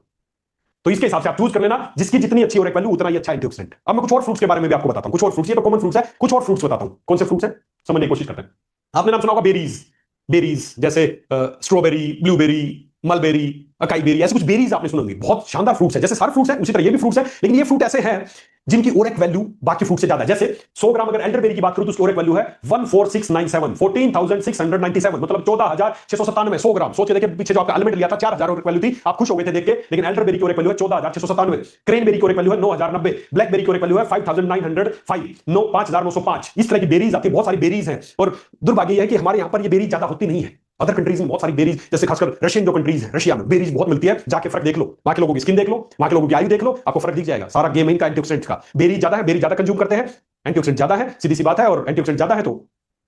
तो इसके हिसाब से आप चूज कर लेना, जिसकी जितनी अच्छी ओरेक वैल्यू उतना ही अच्छा एंटीऑक्सीडेंट। अब मैं कुछ और फ्रूट्स के बारे में भी आपको बताता हूं, कुछ और फ्रूट्स, ये तो कॉमन फ्रूट्स है, कुछ और फ्रूट्स बताता हूं। कौन से फ्रूट्स हैं समझने की कोशिश करते हैं। आपने नाम सुना होगा बेरीज। बेरीज जैसे strawberry, blueberry, mulberry, acai berry, ऐसे कुछ बेरीज आपने सुने होंगे। बहुत शानदार फ्रूट्स है, जैसे सारे फ्रूट्स हैं उसी तरह ये भी फ्रूट्स है, लेकिन ये फ्रूट ऐसे हैं जिनकी ओरेक वैल्यू बाकी फ्रूट से ज्यादा है। जैसे 100 ग्राम अगर एल्डरबेरी की बात करूं तो उसकी ओरेक वैल्यू है 14697, 14697, मतलब 14697। 100 ग्राम सोचे, देखिए पीछे जो आपका एलिमेंट लिया था 4000 ओरेक वैल्यू थी, आप खुश हो गए थे देख के, लेकिन एल्डरबेरी की ओरेक वैल्यू है 14697। क्रेनबेरी की ओरेक वैल्यू है 9090, ब्लैकबेरी की ओरेक वैल्यू है 5905, 5905। इस तरह की बेरीज आती है, बहुत सारी बेरीज हैं। और दुर्भाग्य यह है कि हमारे यहां पर ये बेरीज ज्यादा होती नहीं है। अदर कंट्रीज में बहुत सारी बेरीज, जैसे खासकर रशियन जो कंट्रीज है, रशिया में बेरीज बहुत मिलती है। जाके फर्क देख लो, वहां के लोगों की स्किन देख लो, वहां के लोगों की आयु देख लो, आपको फर्क दिख जाएगा। सारा गेम है इनका एंटीऑक्सीडेंट्स का। बेरीज ज्यादा है, बेरीज ज्यादा कंज्यूम करते हैं, एंटीऑक्सीडेंट ज्यादा है, सीधी सी बात है। और एंटीऑक्सीडेंट ज्यादा है तो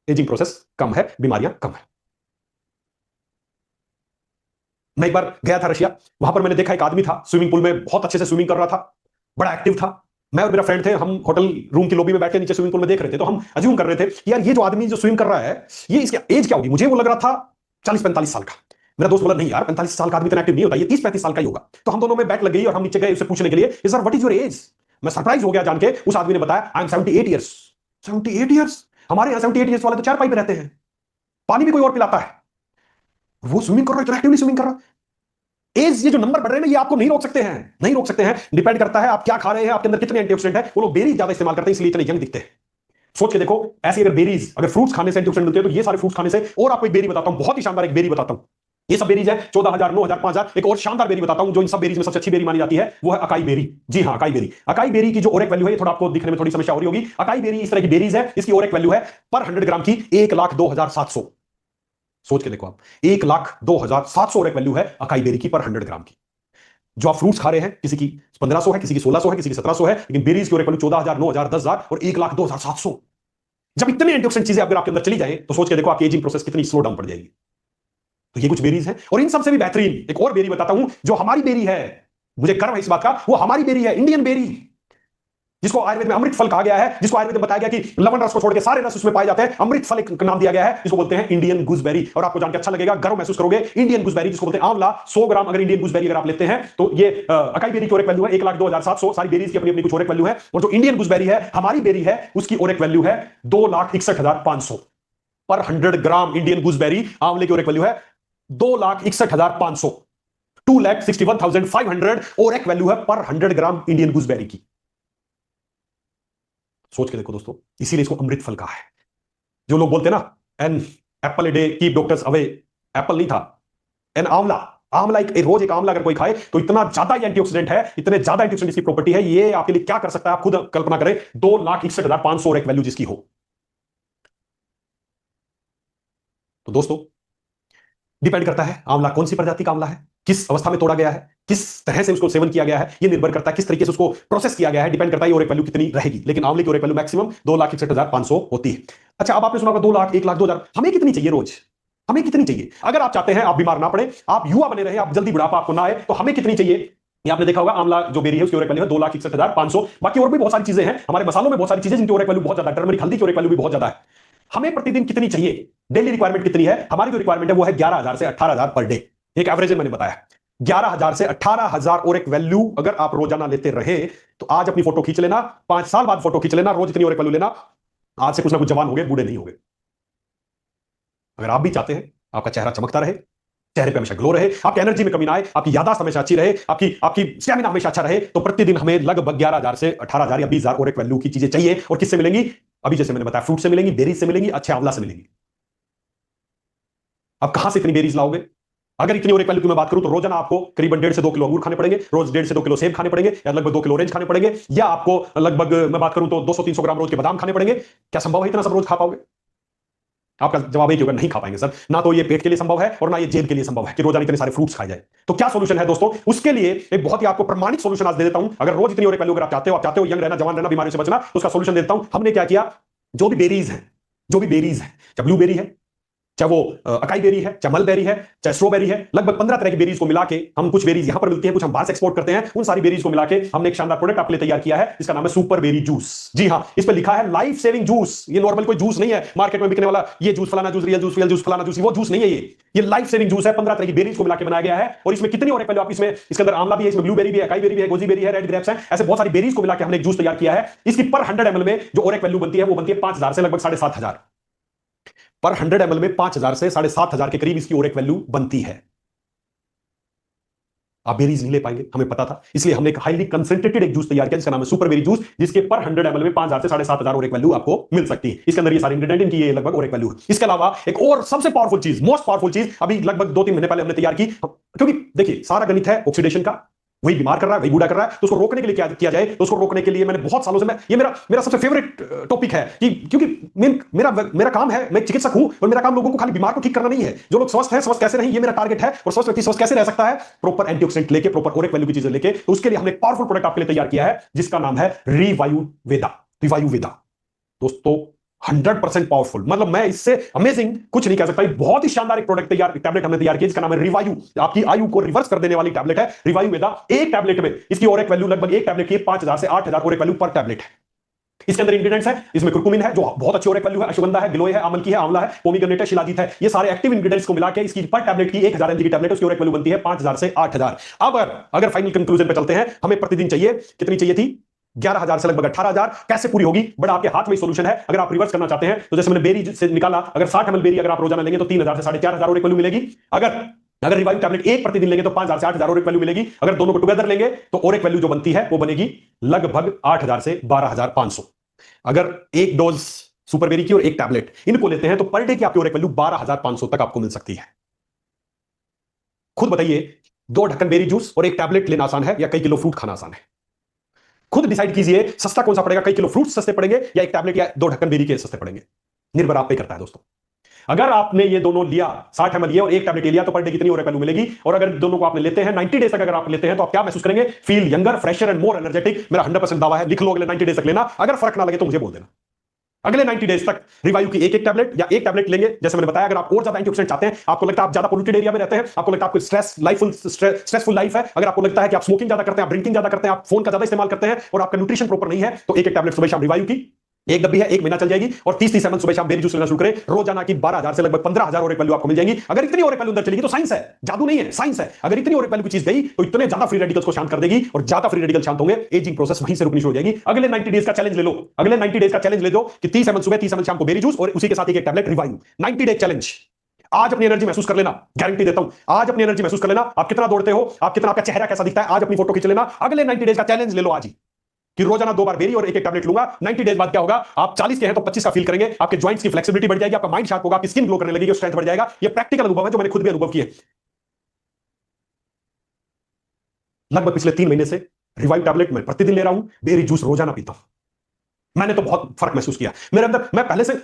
एजिंग प्रोसेस कम है, बीमारियां कम है। मैं एक बार गया था रशिया, वहां पर मैंने देखा एक आदमी था स्विमिंग पूल में बहुत अच्छे से स्विमिंग कर रहा था, बड़ा एक्टिव था। मैं और मेरा फ्रेंड थे, हम होटल रूम की लॉबी में बैठ के नीचे स्विमिंग पूल में देख रहे थे, तो हम अज्यूम कर रहे थे कि यार ये जो आदमी जो स्विम कर रहा है, ये इसकी एज क्या होगी। मुझे वो लग रहा था 40-45 साल का। मेरा दोस्त बोला नहीं यार 45 साल का आदमी इतना एक्टिव नहीं होता, ये 30-35 साल का ही होगा। तो हम दोनों में बैठ लग गई और हम नीचे गए उससे पूछने के लिए, sir what is your age. मैं सरप्राइज हो गया जान के, उस आदमी ने बताया आई एम 78 ईयर्स। 78 ईयर्स? हमारे यहाँ 78 ईयर्स वाले तो 4 पाई पे रहते हैं, पानी भी कोई और पिलाता है। वो स्विमिंग कर रहा है, इतना एक्टिवली स्विमिंग कर रहा है। एज, ये जो नंबर बढ़ रहे हैं ना, ये आपको नहीं रोक सकते हैं, नहीं रोक सकते हैं। डिपेंड करता है आप क्या खा रहे हैं, आपके अंदर कितने एंटीऑक्सीडेंट है। वो लोग बेरीज ज्यादा इस्तेमाल करते हैं इसलिए इतने यंग दिखते हैं। सोच के देखो, ऐसी अगर बेरीज, अगर फ्रूट्स खाने से एंटीऑक्सीडेंट मिलते हैं तो ये सारे फ्रूट्स खाने से। और आपको एक बेरी बताता हूं, बहुत ही शानदार एक बेरी बताता हूं। ये सब बेरीज है 14,000, 9,000, 5,000। एक और शानदार बेरी बताता हूं जो इन सब बेरीज में सबसे अच्छी बेरी मानी जाती है, वो है अकाई बेरी। जी हां, अकाई बेरी। अकाई बेरी की जो ओरेक वैल्यू है, ये थोड़ा आपको दिखने में थोड़ी समस्या हो रही होगी। अकाई बेरी इस तरह की बेरीज है, इसकी ओरेक वैल्यू है पर 100 ग्राम की 1,02,700। सोच के देखो आप, 1,02,700 ओरेक वैल्यू है अकाई बेरी की पर 100 ग्राम की। जो आप फ्रूट्स खा रहे हैं, किसी की 1500 है, किसी की 1600 है, किसी की 1700 है, लेकिन बेरीज की ओरेक वैल्यू 14,000, 9,000, 10,000 और 1,02,700। जब इतने एंटीऑक्सीडेंट चीजें अगर आपके अंदर चली जाए तो सोच के देखो आपकी एजिंग प्रोसेस कितनी स्लो डाउन पड़ जाएगी। तो ये कुछ बेरीज हैं, और इन सबसे भी बेहतरीन एक और बेरी बताता हूं जो हमारी बेरी है। मुझे गर्व है इस बात का, वो हमारी बेरी है, इंडियन बेरी, जिसको आयुर्वेद में अमृत फल कहा गया है, जिसको आयुर्वेद में बताया गया कि लवण रस को छोड़ के सारे रस उसमें पाए जाते हैं। अमृत फल एक नाम दिया गया है, जिसको बोलते हैं इंडियन गूसबेरी। और आपको जानकर अच्छा लगेगा, गर्व महसूस करोगे। इंडियन गूसबेरी जिसको बोलते हैं आंवला, 100 ग्राम अगर इंडियन गूसबेरी अगर आप लेते हैं तो ये अकाई बेरी की ओरेक वैल्यू है 1,02,700। सारी बेरीज की अपनी अपनी कुछ ओरेक वैल्यू है, और जो इंडियन गूसबेरी है, हमारी बेरी है, उसकी ओरेक वैल्यू है 2,61,500 पर 100 ग्राम। इंडियन गूसबेरी आंवले की ओरेक वैल्यू है 2,61,500, 2,61,500 ओरेक वैल्यू है पर 100 ग्राम इंडियन गूसबेरी की। सोच के देखो दोस्तों, इसीलिए इसको अमृत फल कहा है। जो लोग बोलते हैं ना an apple a day keep doctors away, apple नहीं था, एन आंवला। आंवला एक रोज एक आंवला अगर कोई खाए तो इतना ज्यादा एंटीऑक्सीडेंट है, इतने ज्यादा एंटीऑक्सीडेंट इसकी प्रॉपर्टी है, ये आपके लिए क्या कर सकता है आप खुद कल्पना करें। 2,61,500 एक वैल्यू जिसकी हो। तो दोस्तों, डिपेंड करता है आंवला कौन सी प्रजाति का आंवला है, किस अवस्था में तोड़ा गया है, किस तरह से उसको सेवन किया गया है, ये निर्भर करता है किस तरीके से उसको प्रोसेस किया गया है, डिपेंड करता है ओरेक वैल्यू कितनी रहेगी। लेकिन आंवले की ओरेक वैल्यू मैक्सिमम 2,61,500 होती है। अच्छा, अब आपने सुना होगा 2 लाख, 1 लाख, 2 हजार, हमें कितनी चाहिए रोज? हमें कितनी चाहिए? अगर आप चाहते हैं आप बीमार ना पड़े, आप युवा बने रहे, आप जल्दी बुढ़ापा आपको ना आए, तो हमें कितनी चाहिए? ये आपने देखा होगा, आंवला जो बेरी है उसकी ओरेक वैल्यू है 2,61,500। बाकी और भी बहुत सारी चीजें हैं, हमारे मसालों में बहुत सारी चीजें जिनकी ओरेक वैल्यू बहुत ज्यादा है, टर्मरिक हल्दी की ओरेक वैल्यू भी बहुत ज्यादा है। हमें प्रतिदिन कितनी चाहिए? डेली रिक्वायरमेंट कितनी है? हमारी जो रिक्वायरमेंट है वो है 11,000 से 18,000 पर डे। एक एवरेज मैंने बताया 11,000 से 18,000 ओरेक वैल्यू अगर आप रोजाना लेते रहे तो आज अपनी फोटो खींच लेना, 5 साल बाद फोटो खींच लेना, रोज इतनी ओरेक वैल्यू लेना, आज से कुछ ना कुछ जवान हो गए, बूढ़े नहीं हो गए। अगर आप भी चाहते हैं आपका चेहरा चमकता रहे, चेहरे पे हमेशा ग्लो रहे, आपकी एनर्जी में कमी ना आए, आपकी याददाश्त हमेशा अच्छी रहे, आपकी आपकी स्टैमिना हमेशा अच्छा रहे, तो प्रतिदिन हमें लगभग 11,000 से 18,000 या 20,000 ओरेक वैल्यू की चीजें चाहिए। और किससे मिलेंगी? अभी जैसे मैंने बताया, फ्रूट से मिलेंगी, बेरीज से मिलेंगी, अच्छे आंवला से मिलेंगी। अब कहां से इतनी बेरीज लाओगे? अगर इतनी ओरेक वैल्यू की मैं बात करूं तो रोजाना आपको करीबन 1.5 से 2 किलो अंगूर खाने पड़ेंगे, रोज 1.5 से 2 किलो सेब खाने पड़ेंगे, या लगभग 2 किलो ऑरेंज खाने पड़ेंगे, या आपको लगभग मैं बात करूं तो 200-300 ग्राम रोज के बादाम खाने पड़ेंगे। क्या संभव है इतना सब रोज खा पाओगे? आपका जवाब एक होगा, नहीं खा पाएंगे सर। ना तो ये पेट के लिए संभव है और ना ये जेब के लिए संभव है कि रोजाना इतने सारे फ्रूट्स खाए जाए। तो क्या सोल्यूशन है दोस्तों? उसके लिए एक बहुत ही आपको प्रमाणित सोल्यूशन आज दे देता हूं। अगर रोज इतनी ओरेक वैल्यू अगर आप चाहते हो, यंग रहना, जवान रहना, बीमारी से बचना, तो उसका सोल्यूशन देता हूं। हमने क्या किया, जो भी बेरीज है, चाहे ब्लूबेरी है, चाहे वो अकाई बेरी है, चाहे मलबेरी है, चाहे स्ट्रॉबेरी है, लगभग 15 तरह की बेरीज को मिला के, हम कुछ बेरीज यहां पर मिलती हैं, कुछ हम बाहर से एक्सपोर्ट करते हैं, उन सारी बेरीज को मिला के हमने एक शानदार प्रोडक्ट आपके लिए तैयार किया है। इसका नाम है सुपर बेरी जूस। जी हां, इस पर लिखा है लाइफ सेविंग जूस। ये नॉर्मल कोई जूस नहीं है मार्केट में बिकने वाला, ये जूस फलाना जूस, रियल जूस फलाना जूस, वो जूस नहीं है। ये लाइफ सेविंग जूस है, 15 तरह की बेरीज को मिला के बनाया गया है। और इसमें कितनी और पहले आप इसमें, इसके अंदर आंवला भी है, इसमें ब्लूबेरी भी है, अकाई बेरी भी है, गोजी बेरी है, रेड ग्रेप्स है, ऐसे बहुत सारी बेरीज को मिला के हमने एक जूस तैयार किया है। इसकी पर 100 ml में जो ओरेक वैल्यू बनती है वो बनती है 5,000 से लगभग 7,500। पर 100 ml में 5,000 से 7,500 के करीब इसकी ओरेक वैल्यू बनती है। आप बेरीज नहीं ले पाएंगे, हमें पता था, इसलिए हमने एक हाईली कंसेंट्रेटेड एक जूस तैयार किया जिसका नाम है सुपर बेरी जूस, जिसके पर 100 ml में 5,000 से 7,500 ओरेक वैल्यू आपको मिल सकती है। इसके अंदर ये सारे इंग्रेडिएंट इनकी ये लगभग ओरेक वैल्यू है। इसके अलावा एक और सबसे पावरफुल चीज, मोस्ट पावरफुल चीज अभी लगभग 2-3 महीने पहले हमने तैयार की, क्योंकि देखिए सारा गणित है ऑक्सीडेशन का, वही बीमार कर रहा है, वही बूढ़ा कर रहा है, तो उसको रोकने के लिए क्या किया जाए, तो उसको रोकने के लिए मैंने बहुत सालों से, मैं ये मेरा मेरा सबसे फेवरेट टॉपिक है कि क्योंकि मेरा मेरा काम है, मैं चिकित्सक हूं और मेरा काम लोगों को खाली बीमार को ठीक करना नहीं है, जो लोग स्वस्थ हैं स्वस्थ कैसे रहें, ये मेरा टारगेट है। और स्वस्थ व्यक्ति स्वस्थ कैसे रह सकता है, प्रॉपर एंटीऑक्सीडेंट लेके, प्रॉपर ओरेक वैल्यू की चीजें लेके। तो उसके लिए हमने एक पावरफुल प्रोडक्ट आपके लिए तैयार किया है जिसका नाम है रिवायु वेदा। रिवायु वेदा दोस्तों 100% पावरफुल, मतलब मैं इससे अमेजिंग कुछ नहीं कह सकता। बहुत ही शानदार एक प्रोडक्ट तैयार, टैबलेट हमने तैयार किया जिसका नाम है रिवायु। आपकी आयु को रिवर्स कर देने वाली टैबलेट है रिवायु वेदा। एक टैबलेट में इसकी ओरेक वैल्यू लगभग, एक टैबलेट की 5,000 से 8,000 ओरेक वैल्यू पर टैबलेट है। इसके अंदर इंग्रेडिएंट्स है, इसमें कुरकुमिन है जो बहुत अच्छी ओरेक वैल्यू है, अश्वगंधा है, गिलोय है, आमल की है, आंवला है, पोमीग्रेनेट है, शिलाजीत है। ये सारे एक्टिव इंग्रेडिएंट्स को मिला के इसकी पर टैबलेट की 1,000 ml की टैबलेट, उसकी ओरेक वैल्यू बनती है 5,000 से 8,000। अब अगर फाइनल कंक्लूजन पे चलते हैं, हमें प्रतिदिन चाहिए, कितनी चाहिए थी, 11,000 से लगभग 18,000। कैसे पूरी होगी, बड़ा आपके हाथ में सोल्यूशन है। अगर आप रिवर्स करना चाहते हैं तो जैसे मैंने बेरी से निकाला, अगर 60 ml बेरी अगर आप रोजाना लेंगे तो 3,000 से 4,500 ओरेक वैल्यू मिलेगी। अगर रिवाइव टैबलेट एक प्रतिदिन लेंगे तो 5,000 से 8,000 ओरेक वैल्यू मिलेगी। अगर दोनों को टुगेदर लेंगे तो ओरेक वैल्यू जो बनती है वो बनेगी लगभग 8,000 से 12,500। अगर एक डोज सुपरबेरी की और एक टैबलेट इनको लेते हैं तो पर डे की आपकी ओरेक वैल्यू 12,500 तक आपको मिल सकती है। खुद बताइए, 2 ढक्कन बेरी जूस और एक टैबलेट लेना आसान है या कई किलो फ्रूट खाना आसान है? खुद डिसाइड कीजिए सस्ता कौन सा पड़ेगा, कई किलो फ्रूट सस्ते पड़ेंगे या एक टैबलेट या 2 ढक्कन बेरी के सस्ते पड़ेंगे। निर्भर आप पे करता है दोस्तों। अगर आपने ये दोनों लिया, 60 ml ये और एक टैबलेट लिया, तो पर डे कितनी ओरेक वैल्यू मिलेगी? और अगर दोनों को आपने लेते हैं 90 डेज तक अगर आप लेते हैं तो आप क्या महसूस करेंगे? Feel younger, fresher and more energetic. मेरा 100% दावा है, लिख लो, अगले 90 डेज तक लेना। अगर फर्क ना लगे तो मुझे बोल देना। अगले 90 डेज तक रिवाइव की एक टैबलेट या एक टैबलेट लेंगे। जैसे मैंने बताया, अगर आप और ज्यादा एंटीऑक्सीडेंट चाहते हैं, आपको लगता है आप ज्यादा पोल्यूटेड एरिया में रहते हैं, आपको लगता है आपको स्ट्रेसफुल लाइफ है, अगर आपको लगता है कि आप स्मोकिंग ज्यादा करते हैं, आप ड्रिंकिंग ज्यादा करते हैं, आप फोन का ज्यादा इस्तेमाल करते हैं और आपका न्यूट्रिशन प्रॉपर नहीं है, तो एक टैबलेट सुबह शाम रिवाइव की एक डब्बी है, 1 महीना चल जाएगी। और 30 ml सुबह शाम बेरी जूस लेना शुरू करें रोजाना की 12,000 से लगभग 15,000 ओरेक वैल्यू आपको मिल जाएगी। अगर इतनी ओरेक वैल्यू अंदर चलेगी तो साइंस है, जादू नहीं है, साइंस है। अगर इतनी ओरेक वैल्यू की चीज गई तो इतने ज्यादा फ्री रेडिकल्स को शांत कर देगी और ज्यादा फ्री रेडिकल शांत होंगे, एजिंग प्रोसेस वहीं से रुकनी शुरू हो जाएगी। अगले 90 डेज का चैलेंज ले लो, अगले 90 डेज का चैलेंज ले लो कि 30 ml सुबह, 30 ml शाम को बेरी जूस और उसी के साथ एक टैबलेट रिवाइव। 90 day challenge. आज अपनी एनर्जी महसूस कर लेना, गारंटी देता हूं। आज अपनी एनर्जी महसूस कर लेना, आप कितना दौड़ते हो, आप कितना, आपका चेहरा कैसा दिखता है, आज अपनी फोटो खींच लेना। अगले 90 डेज का चैलेंज ले लो आज ही कि रोजाना 2 बार बेरी और एक टैबलेट लूंगा। 90 डेज बाद क्या होगा, आप 40 के हैं तो 25 का फील करेंगे, आपके जॉइंट्स की फ्लेक्सिबिलिटी बढ़ जाएगी, आपका माइंड शार्प होगा, आपकी स्किन ग्लो करने लगेगी, स्ट्रेंथ बढ़ जाएगा। ये प्रैक्टिकल अनुभव है जो मैंने खुद भी अनुभव किया। लगभग पिछले 3 महीने से रिवाइव टैबलेट मैं प्रतिदिन ले रहा हूं, बेरी जूस रोजाना पीता हूं। मैंने तो बहुत फर्क महसूस किया मेरे अंदर। मैं पहले से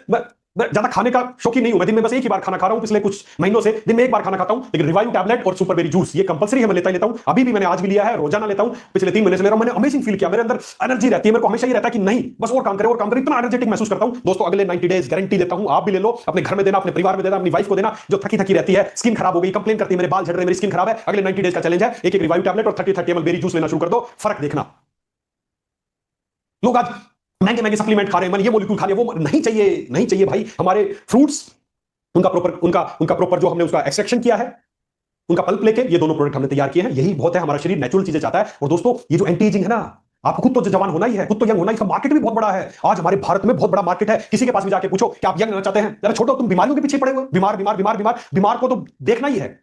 मैं ज्यादा खाने का शौकीन नहीं हूं, मैं दिन में बस एक ही बार खाना खा रहा हूं पिछले कुछ महीनों से, दिन में एक बार खाना खाता हूं। लेकिन रिवाइव टैबलेट और सुपर बेरी जूस ये कंपलसरी है, मैं लेता ही लेता हूं। अभी भी मैंने आज भी लिया है, रोजाना लेता हूं, पिछले 3 महीने से ले रहा हूं। मैंने अमेजिंग फील किया, मेरे अंदर एनर्जी रहती है, मेरे को हमेशा ये रहता है कि नहीं बस और काम करें और काम करें, इतना एनर्जेटिक महसूस करता हूं। दोस्तों अगले 90 डेज गारंटी देता हूं, आप भी ले लो, अपने घर में देना, अपने परिवार में देना, अपनी वाइफ को देना जो थकी थकी रहती है, स्किन खराब हो गई, कंप्लेन करती है मेरे बाल झड़ रहे, मेरी स्किन खराब है। अगले 90 डेज का चैलेंज है, एक रिवाइव टैबलेट और 30 ml बेरी जूस लेना शुरू कर दो, फर्क देखना। लोग आज महंगे महंगे सप्लीमेंट खा रहे हैं, ये मॉलिक्यूल खा रहे हैं, वो नहीं चाहिए, नहीं चाहिए भाई। हमारे फ्रूट्स, उनका प्रॉपर जो हमने उसका एक्सट्रैक्शन किया है, उनका पल्प लेके ये दोनों प्रोडक्ट हमने तैयार किए हैं। यही बहुत है, हमारा शरीर नेचुरल चीजें चाहता है। और दोस्तों ये जो एंटी एजिंग है ना, आपको खुद तो जवान होना ही है, खुद तो यंग होना ही, इसका मार्केट भी बहुत बड़ा है। आज हमारे भारत में बहुत बड़ा मार्केट है। किसी के पास भी जाके पूछो कि आप यंग रहना चाहते हैं, जरा छोड़ो, तुम बीमारियों के पीछे पड़े हुए, बीमार बीमार बीमार बीमार बीमार को तो देखना ही है।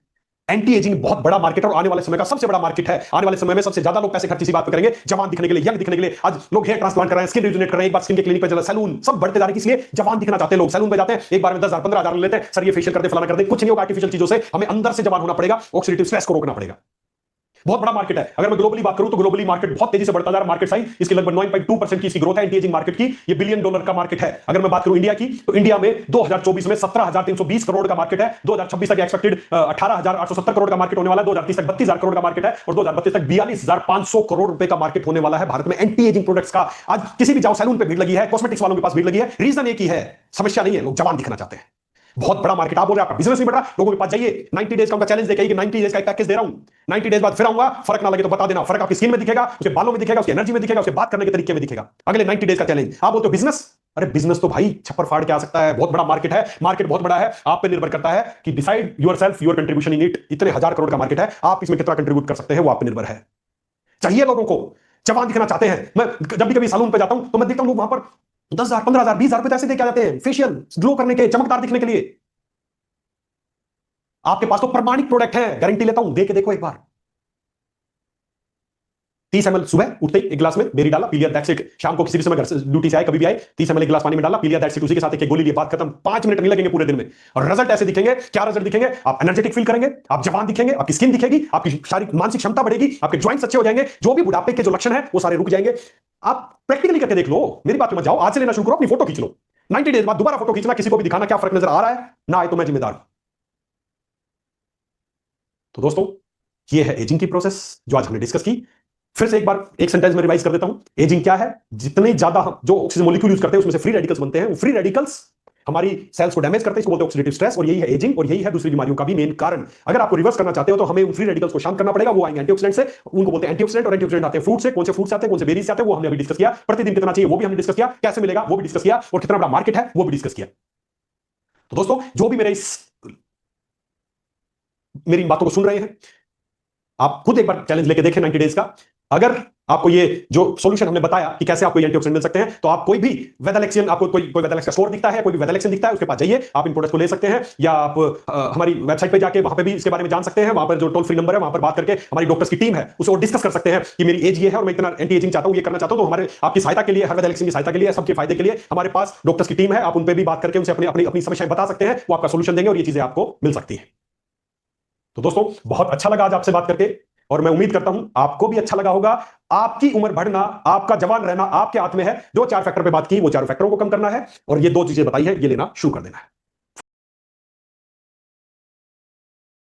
एंटी एजिंग बहुत बड़ा मार्केट है और आने वाले समय का सबसे बड़ा मार्केट है। आने वाले समय में सबसे ज्यादा लोग पैसे खर्च इसी बात पे करेंगे, जवान दिखने के लिए, यंग दिखने के लिए। आज लोग हेयर ट्रांसप्लांट कर रहे हैं, स्किन रिजुनेट कर रहे हैं, एक बार स्किन के क्लिनिक पे चला, सैलून सब बढ़ते जा रहे हैं, इसलिए जवान दिखना चाहते हैं लोग। सैलून पे जाते हैं, एक बार में 10,000 15,000 लेते हैं, सर ये फेशियल कर दे, फलाना कर दे। कुछ नहीं होगा आर्टिफिशियल चीजों से, हमें अंदर से जवान होना पड़ेगा, ऑक्सीडेटिव स्ट्रेस को रोकना पड़ेगा। बहुत बड़ा मार्केट है। अगर मैं ग्लोबली बात करूं तो ग्लोबली मार्केट बहुत तेजी से बढ़ता जा रहा है। मार्केट साइज इसकी लगभग 9.2% की इसकी ग्रोथ है एंटी एजिंग मार्केट की। ये $1 बिलियन का मार्केट है। अगर मैं बात करूं इंडिया की, तो इंडिया में 2024 में 17,320 करोड़ का मार्केट है। 2026 तक एक्सपेक्टेड 18,870 करोड़ का मार्केट होने वाला है। 2030 तक 32,000 करोड़ का मार्केट है और 2032 तक 42,500 करोड़ रुपए का मार्केट होने वाला है भारत में एंटी एजिंग प्रोडक्ट्स का। आज किसी भी जाओ, सैलून पे भीड़ लगी है, कॉस्मेटिक्स वालों के पास भीड़ लगी है। रीजन एक ही है, समस्या नहीं है, लोग जवान दिखना चाहते हैं। बहुत बड़ा मार्केट। आप बोल रहे हैं आपका बिजनेस नहीं बढ़ रहा, लोगों के पास जाइए, 90 डेज का उनका चैलेंज देखिए कि 90 डेज का एक पैकेज दे रहा हूं, 90 डेज बाद फिर आऊंगा, फर्क ना लगे तो बता देना। फर्क आपकी स्किन में दिखेगा, उसके बालों में दिखेगा, उसकी एनर्जी में दिखेगा, उसके बात करने के तरीके में दिखेगा। अगले 90 डेज का चैलेंज। आप बोलते हो बिजनेस, अरे बिजनेस तो भाई छप्पर फाड़ के आ सकता है, बहुत बड़ा मार्केट है, मार्केट बहुत बड़ा है। आप पे निर्भर करता है कि decide yourself, your contribution in it. इतने 1,000 करोड़ का मार्केट है, आप इसमें कितना कंट्रीब्यूट कर सकते हैं वो आप पे निर्भर है। चाहिए लोगों को, जवान दिखना चाहते हैं। मैं जब भी कभी सैलून पे जाता हूं तो मैं देखता हूं लोग वहां पर 10,000, 15,000, 20,000 रुपए तो ऐसे दे के आ जाते हैं फेशियल ग्लो करने के, चमकदार दिखने के लिए। आपके पास तो प्रमाणिक प्रोडक्ट है, गारंटी लेता हूं, दे के देखो एक बार। 30 ml सुबह उठते ही एक गिलास में बेरी डाला, पी लिया, दैट्स इट। शाम को किसी भी समय घर से ड्यूटी से आए, कभी भी आए, 30 ml एक गिलास पानी में डाला, पी लिया, दैट्स इट। उसी के साथ एक गोली लिए, बात खत्म। 5 मिनट नहीं लगेंगे पूरे दिन में, और रिजल्ट ऐसे दिखेंगे। क्या रिजल्ट दिखेंगे? आप एनर्जेटिक फील करेंगे, आप जवान दिखेंगे, आपकी स्किन दिखेगी, आपकी शारीरिक मानसिक क्षमता बढ़ेगी, आपके ज्वाइंट्स अच्छे हो जाएंगे, जो भी बुढ़ापे के जो लक्षण है वो सारे रुक जाएंगे। आप प्रैक्टिकली करके देख लो, मेरी बात पे मत जाओ, आज से लेना शुरू करो, अपनी फोटो खींच लो, 90 डेज बाद दोबारा फोटो खींचना, किसी को भी दिखाना, क्या फर्क नजर आ रहा है ना आए तो मैं जिम्मेदार हूं। तो दोस्तों, ये है एजिंग की प्रोसेस जो आज हमने डिस्कस की। फिर से एक बार एक सेंटेंस में रिवाइज कर देता हूं। एजिंग क्या है? जितने ज्यादा हम जो ऑक्सीजन मॉलिक्यूल यूज करते हैं उसमें से फ्री रेडिकल्स बनते हैं, वो फ्री रेडिकल्स हमारी सेल्स को डैमेज करते हैं, इसको बोलते हैं ऑक्सीडेटिव स्ट्रेस, और यही है एजिंग, और यही है दूसरी बीमारियों का भी मेन कारण। अगर आपको रिवर्स करना चाहते हो तो हमें उन फ्री रेडिकल्स को शांत करना पड़ेगा, वो आएंगे एंटीऑक्सीडेंट से, उनको बोलते हैं एंटीऑक्सीडेंट, और एंटीऑक्सीडेंट आते हैं फ्रूट से। कौन से फ्रूट से आते हैं, कौन से बेरीज से आते हैं, वो हमने अभी डिस्कस किया। प्रतिदिन कितना चाहिए वो भी हमने डिस्कस किया, कैसे मिलेगा वो भी डिस्कस किया, और कितना बड़ा मार्केट है वो भी डिस्कस किया। तो दोस्तों, जो भी मेरी बातों को सुन रहे हैं, आप खुद एक बार चैलेंज लेके देखें 90 डेज का। अगर आपको ये जो सॉल्यूशन हमने बताया कि कैसे आपको एंटीऑक्सीडेंट मिल सकते हैं, तो आप कोई भी वेदालेक्सियन, आपको कोई वेदालेक्स का स्टोर दिखता है, कोई भी वेदालेक्सियन दिखता है, उसके पास जाइए, आप इन प्रोडक्ट्स को ले सकते हैं, या आप हमारी वेबसाइट पे जाके वहां पे भी इसके बारे में जान सकते हैं। वहां पर जो टोल फ्री नंबर है, वहां पर बात करके हमारी डॉक्टर्स की टीम है उससे डिस्कस कर सकते हैं कि मेरी एज ये है और मैं इतना एंटी एजिंग चाहता हूं, ये करना चाहता हूं। तो हमारे आपकी सहायता के लिए, हर वेदालेक्सिन की सहायता के लिए, सबके फायदे के लिए हमारे पास डॉक्टर्स की टीम है। आप उन पर भी बात करके उनसे अपनी अपनी अपनी समस्याएं बता सकते हैं, वो आपका सोल्यूशन देंगे, और ये चीजें आपको मिल सकती है। तो दोस्तों, बहुत अच्छा लगा आज आपसे बात करके, और मैं उम्मीद करता हूं आपको भी अच्छा लगा होगा। आपकी उम्र बढ़ना, आपका जवान रहना आपके हाथ में है। जो 4 फैक्टर पे बात की, वो 4 फैक्टरों को कम करना है, और ये 2 चीजें बताई है, ये लेना शुरू कर देना है।